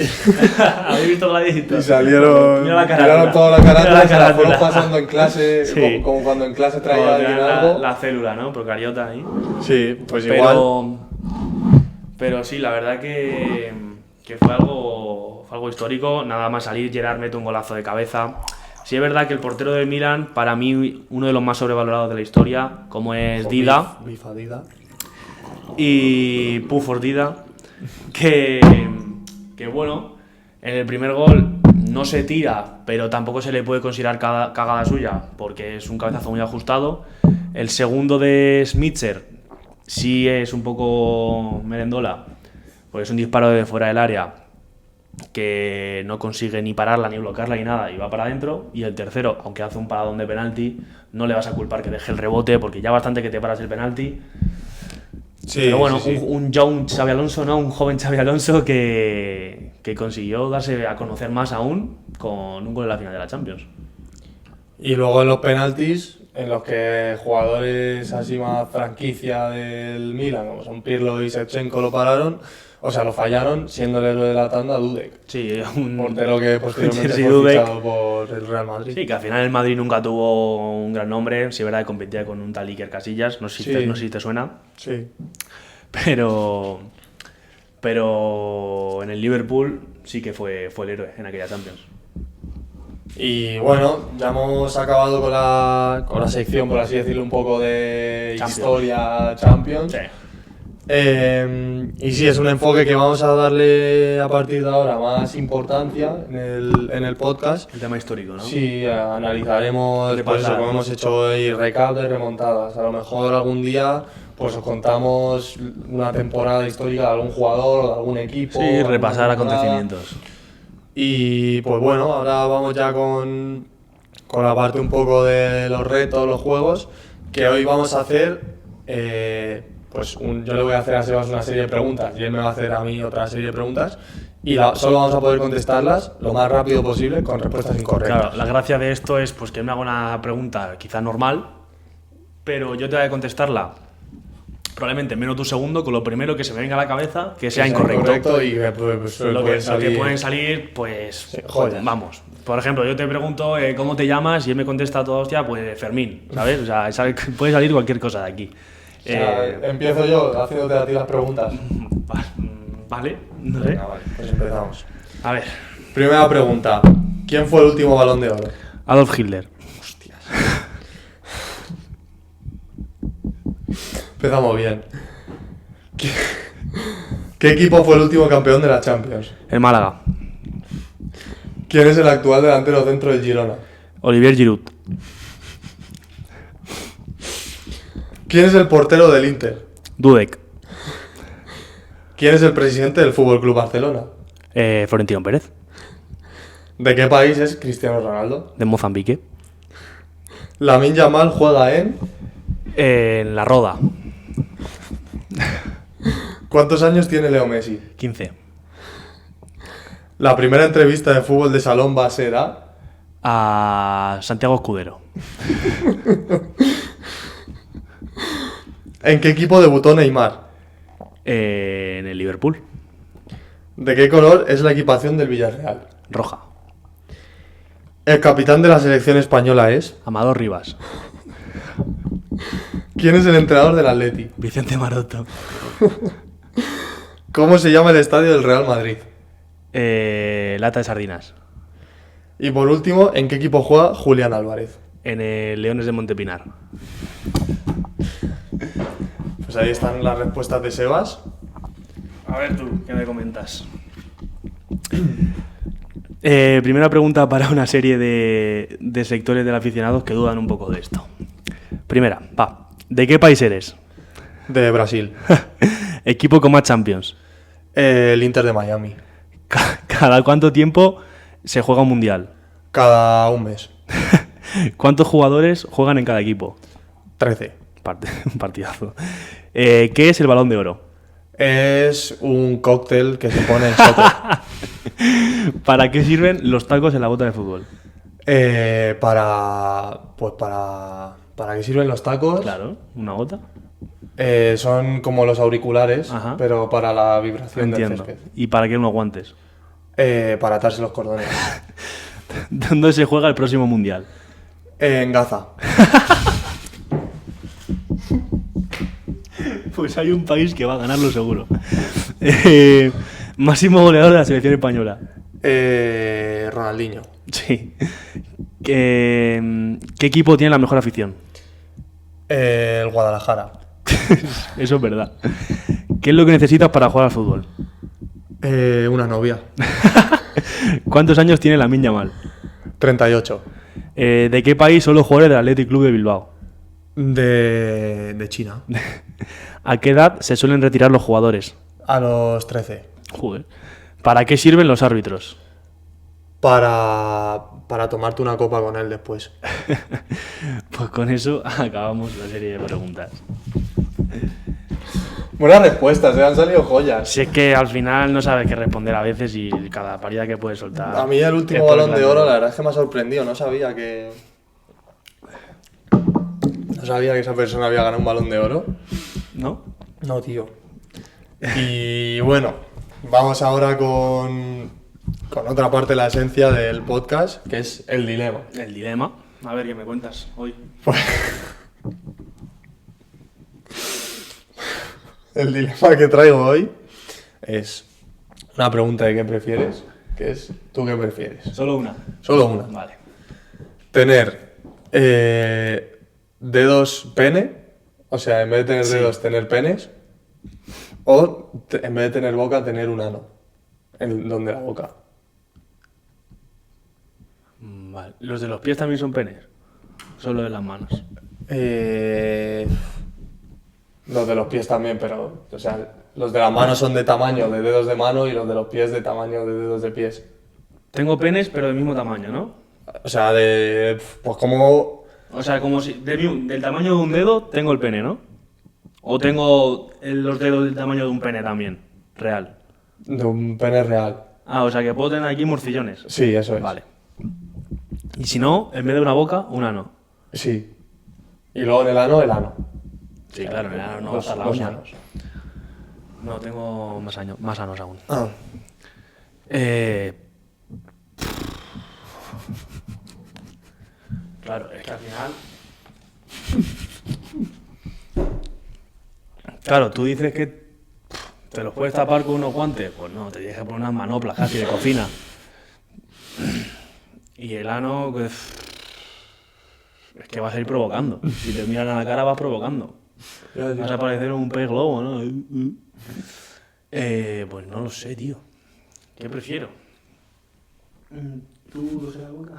¿Habéis visto Gladiator? y salieron, Mira la tiraron toda la carátula y se la fueron carátula. pasando en clase, Sí. como cuando en clase Como traía alguien tenían algo. la célula, ¿no? Procariota ahí. Sí, pues igual. Pero sí, la verdad que fue algo histórico. Nada más salir, Gerard mete un golazo de cabeza. Sí es verdad que el portero del Milan, para mí, uno de los más sobrevalorados de la historia, como es Dida. Bifa Dida. Y Pufos Dida, que bueno, en el primer gol no se tira, pero tampoco se le puede considerar cagada suya, porque es un cabezazo muy ajustado. El segundo de Schmitzer sí es un poco merendola, pues es un disparo de fuera del área que no consigue ni pararla, ni bloquearla, ni nada, y va para adentro. Y el tercero, aunque hace un paradón de penalti, no le vas a culpar que deje el rebote, porque ya bastante que te paras el penalti. Sí, Pero bueno, sí, sí. un Xabi Alonso, ¿no? Un joven Xabi Alonso que consiguió darse a conocer más aún con un gol en la final de la Champions. Y luego en los penaltis, en los que jugadores así más franquicia del Milan, como son Pirlo y Shevchenko, lo pararon, o sea, lo fallaron, siendo el héroe de la tanda Dudek. Sí, un Portero que posteriormente Sí, fue Dudek. fichado por el Real Madrid. Sí, que al final el Madrid nunca tuvo un gran nombre. Sí, verdad que competía con un tal Iker Casillas, no sé si, Sí. no sé si te suena. Sí. Pero en el Liverpool sí que fue el héroe en aquella Champions. Y bueno, ya hemos acabado con la sección, por así decirlo, un poco de Champions. historia Champions. Sí. Y sí, es un enfoque que vamos a darle a partir de ahora más importancia en el podcast. El tema histórico, ¿no? Sí, analizaremos pues, Repasar. eso, como hemos hecho hoy, recap de remontadas. A lo mejor algún día pues os contamos una temporada histórica de algún jugador o de algún equipo. Sí, alguna repasar temporada. acontecimientos. Y pues bueno, ahora vamos ya con la parte un poco de los retos, los juegos, que hoy vamos a hacer, yo le voy a hacer a Sebas una serie de preguntas y él me va a hacer a mí otra serie de preguntas y solo vamos a poder contestarlas lo más rápido posible con respuestas incorrectas. Claro, la gracia de esto es pues que él me haga una pregunta quizá normal, pero yo te voy a contestarla probablemente en menos de un segundo con lo primero que se me venga a la cabeza que sea incorrecto. Y pues, Lo que salir- pueden salir, pues, Sí, joyas. vamos. Por ejemplo, yo te pregunto ¿cómo te llamas? Y él me contesta todo, hostia, pues Fermín, ¿sabes? O sea, puede salir cualquier cosa de aquí. O sea, empiezo yo haciéndote a ti las preguntas. Vale, no sé. Venga, vale, pues empezamos. A ver, Primera pregunta. ¿Quién fue el último Balón de Oro? Adolf Hitler. Empezamos bien. ¿Qué equipo fue el último campeón de la Champions? El Málaga. ¿Quién es el actual delantero centro del Girona? Olivier Giroud. ¿Quién es el portero del Inter? Dudek. ¿Quién es el presidente del Fútbol Club Barcelona? Florentino Pérez. ¿De qué país es Cristiano Ronaldo? De Mozambique. Lamine Yamal juega en... En La Roda. ¿Cuántos años tiene Leo Messi? 15. La primera entrevista de fútbol de salón va a ser A Santiago Escudero. ¿En qué equipo debutó Neymar? En el Liverpool. ¿De qué color es la equipación del Villarreal? Roja. El capitán de la selección española es... Amador Rivas. ¿Quién es el entrenador del Atleti? Vicente Maroto. ¿Cómo se llama el estadio del Real Madrid? Lata de sardinas. Y por último, ¿en qué equipo juega Julián Álvarez? En el Leones de Montepinar. Pues ahí están las respuestas de Sebas. A ver tú, ¿qué me comentas? Primera pregunta para una serie de sectores del aficionados que dudan un poco de esto. Primera, ¿de qué país eres? De Brasil. Equipo con más Champions. El Inter de Miami. ¿Cada cuánto tiempo se juega un mundial? Cada un mes. ¿Cuántos jugadores juegan en cada equipo? 13. Un partidazo. ¿Qué es el Balón de Oro? Es un cóctel que se pone en soto. ¿Para qué sirven los tacos en la bota de fútbol? ¿Para qué sirven los tacos? Claro, una gota. Son como los auriculares, Ajá. pero para la vibración del Entiendo. césped. ¿Y para qué unos guantes? Para atarse los cordones. ¿Dónde se juega el próximo mundial? En Gaza. Pues hay un país que va a ganarlo seguro. Máximo goleador de la selección española. Ronaldinho. Sí. ¿Qué equipo tiene la mejor afición? El Guadalajara. Eso es verdad. ¿Qué es lo que necesitas para jugar al fútbol? Una novia. ¿Cuántos años tiene Lamine Yamal? 38. ¿De qué país son los jugadores del Athletic Club de Bilbao? De China. ¿A qué edad se suelen retirar los jugadores? A los 13. Joder. ¿Para qué sirven los árbitros? Para tomarte una copa con él después. Pues con eso acabamos la serie de preguntas. Buenas respuestas, han salido joyas. Si es que al final no sabes qué responder a veces y cada parida que puedes soltar. A mí el último es Balón de Oro, la la verdad es que me ha sorprendido. No sabía que esa persona había ganado un Balón de Oro. ¿No? No, tío. Y bueno, vamos ahora con otra parte de la esencia del podcast, que es el dilema. El dilema. A ver, ¿qué me cuentas hoy? El dilema que traigo hoy es una pregunta de qué prefieres, que es ¿tú qué prefieres? Solo una. Solo una. Vale. Tener dedos pene, o sea, en vez de tener dedos, tener penes, o en vez de tener boca, tener un ano, donde la boca. Vale. ¿Los de los pies también son penes? Solo de las manos. Los de los pies también, pero, o sea, los de las manos son de tamaño de dedos de mano y los de los pies de tamaño de dedos de pies. Tengo penes, pero del mismo tamaño, ¿no? O sea, pues como... O sea, como si del tamaño de un dedo tengo el pene, ¿no? ¿O tengo los dedos del tamaño de un pene también? Real. De un pene real. Ah, o sea que puedo tener aquí morcillones. Sí, eso es. Vale. Y si no, en vez de una boca, un ano. Sí. Y luego en el ano. Sí, claro, en el ano no va a estar la los uña. anos. No, tengo más anos aún. Ah. Claro, es que al final... Claro, tú dices que te los puedes tapar con unos guantes. Pues no, te tienes que poner unas manoplas casi de cocina. Y el ano, pues... Es que vas a ir provocando. Si te miran a la cara, vas provocando. Vas a parecer un pez globo, ¿no? Pues no lo sé, tío. ¿Qué prefiero? ¿Tú coges la boca?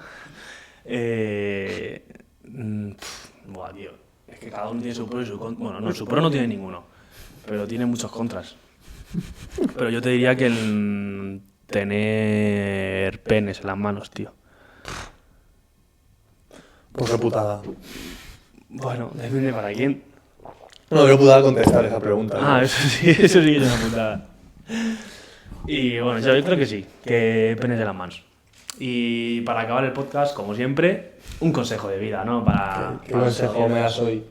Buah, tío. Es que cada uno tiene su pro y su contra. Bueno, no, su pro no tiene ninguno. Pero tiene muchos contras. Pero yo te diría que el tener penes en las manos, tío. Pues qué putada. Bueno, depende para quién. No, qué putada contestar esa pregunta. Ah, eso sí que es una putada. Y bueno, yo creo que sí, que penes de las manos. Y para acabar el podcast, como siempre, un consejo de vida, ¿no? ¿Qué consejo me das hoy?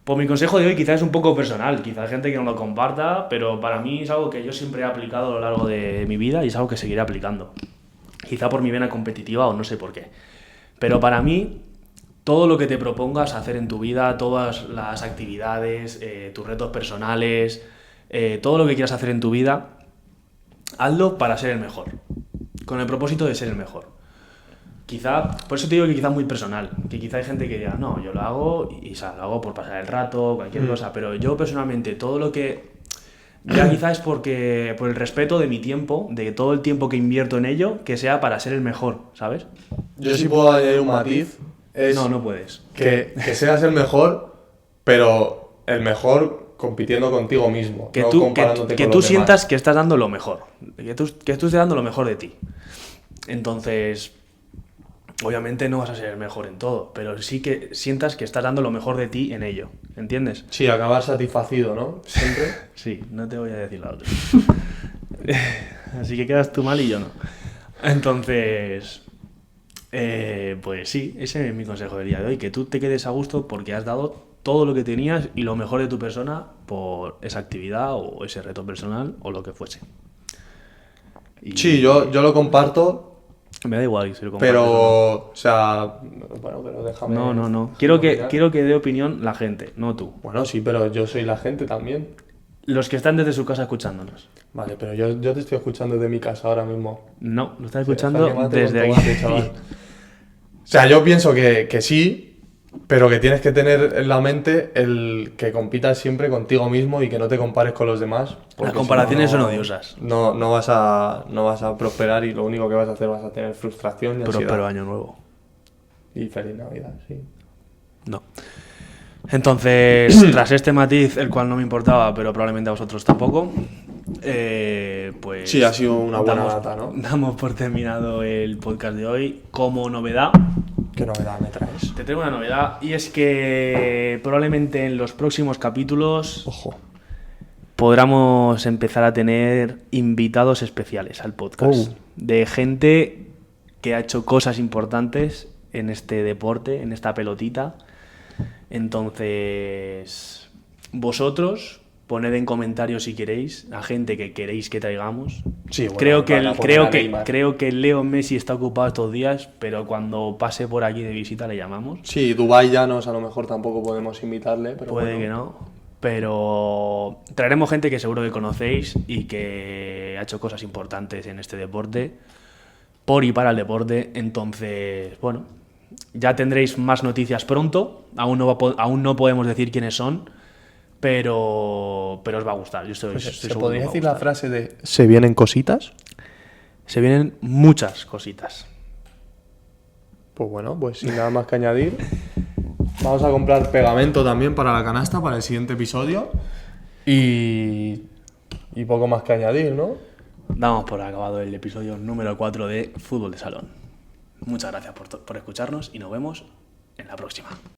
Pues mi consejo de hoy quizás es un poco personal, quizás hay gente que no lo comparta, pero para mí es algo que yo siempre he aplicado a lo largo de mi vida y es algo que seguiré aplicando. Quizá por mi vena competitiva o no sé por qué. Pero para mí, todo lo que te propongas hacer en tu vida, todas las actividades, tus retos personales, todo lo que quieras hacer en tu vida, hazlo para ser el mejor, con el propósito de ser el mejor. Quizá, por eso te digo que quizá es muy personal, que quizá hay gente que diga, no, yo lo hago y o sea, lo hago por pasar el rato, cualquier cosa, pero yo personalmente todo lo que... Ya quizá es por el respeto de mi tiempo, de todo el tiempo que invierto en ello, que sea para ser el mejor, ¿sabes? Yo sí puedo añadir un matiz. No puedes. Que seas el mejor, pero el mejor compitiendo contigo mismo. Que no tú, comparándote que con tú los sientas demás. que estás dando lo mejor. Que tú estés dando lo mejor de ti. Entonces, obviamente no vas a ser el mejor en todo, pero sí que sientas que estás dando lo mejor de ti en ello. ¿Entiendes? Sí, acabar satisfacido, ¿no? Siempre. Sí, no te voy a decir la otra. Así que quedas tú mal y yo no. Entonces, Pues sí, ese es mi consejo del día de hoy, que tú te quedes a gusto porque has dado todo lo que tenías y lo mejor de tu persona por esa actividad o ese reto personal o lo que fuese. Y Sí, yo lo comparto, me da igual si lo compartes pero, o o sea, bueno, pero déjame... no. No. déjame Quiero opinar. que dé opinión la gente, no tú. Bueno, sí, pero yo soy la gente también. Los que están desde su casa escuchándonos. Vale, pero yo te estoy escuchando desde mi casa ahora mismo. No, lo estás O sea, escuchando que mate desde con aquí. tomate, chaval. O sea, yo pienso que sí, pero que tienes que tener en la mente el que compitas siempre contigo mismo y que no te compares con los demás. porque Las comparaciones si no, son odiosas. No vas a prosperar y lo único que vas a hacer vas a tener frustración y ansiedad. Pero año nuevo. Y feliz Navidad, sí. No. Entonces, tras este matiz, el cual no me importaba, pero probablemente a vosotros tampoco, pues... Sí, ha sido una buena data, ¿no? Damos por terminado el podcast de hoy. Como novedad, ¿Qué novedad me traes? te traigo una novedad, y es que probablemente en los próximos capítulos Ojo. podamos empezar a tener invitados especiales al podcast. De gente que ha hecho cosas importantes en este deporte, en esta pelotita. Entonces, vosotros poned en comentarios si queréis a gente que queréis que traigamos. Sí, bueno, creo van a poner a Neymar. creo que Leo Messi está ocupado estos días, pero cuando pase por aquí de visita le llamamos. Sí, Dubái Llanos a lo mejor tampoco podemos invitarle, pero Puede bueno. que no, pero traeremos gente que seguro que conocéis y que ha hecho cosas importantes en este deporte, por y para el deporte. Entonces, bueno, ya tendréis más noticias pronto. Aún no podemos decir quiénes son, pero os va a gustar. Yo estoy ¿Se seguro podría que os va a decir la gustar. frase de ¿se vienen cositas? Se vienen muchas cositas. Pues bueno, pues sin nada más que añadir. Vamos a comprar pegamento también para la canasta para el siguiente episodio. Y poco más que añadir, ¿no? Damos por acabado el episodio número 4 de Fútbol de Salón. Muchas gracias por escucharnos y nos vemos en la próxima.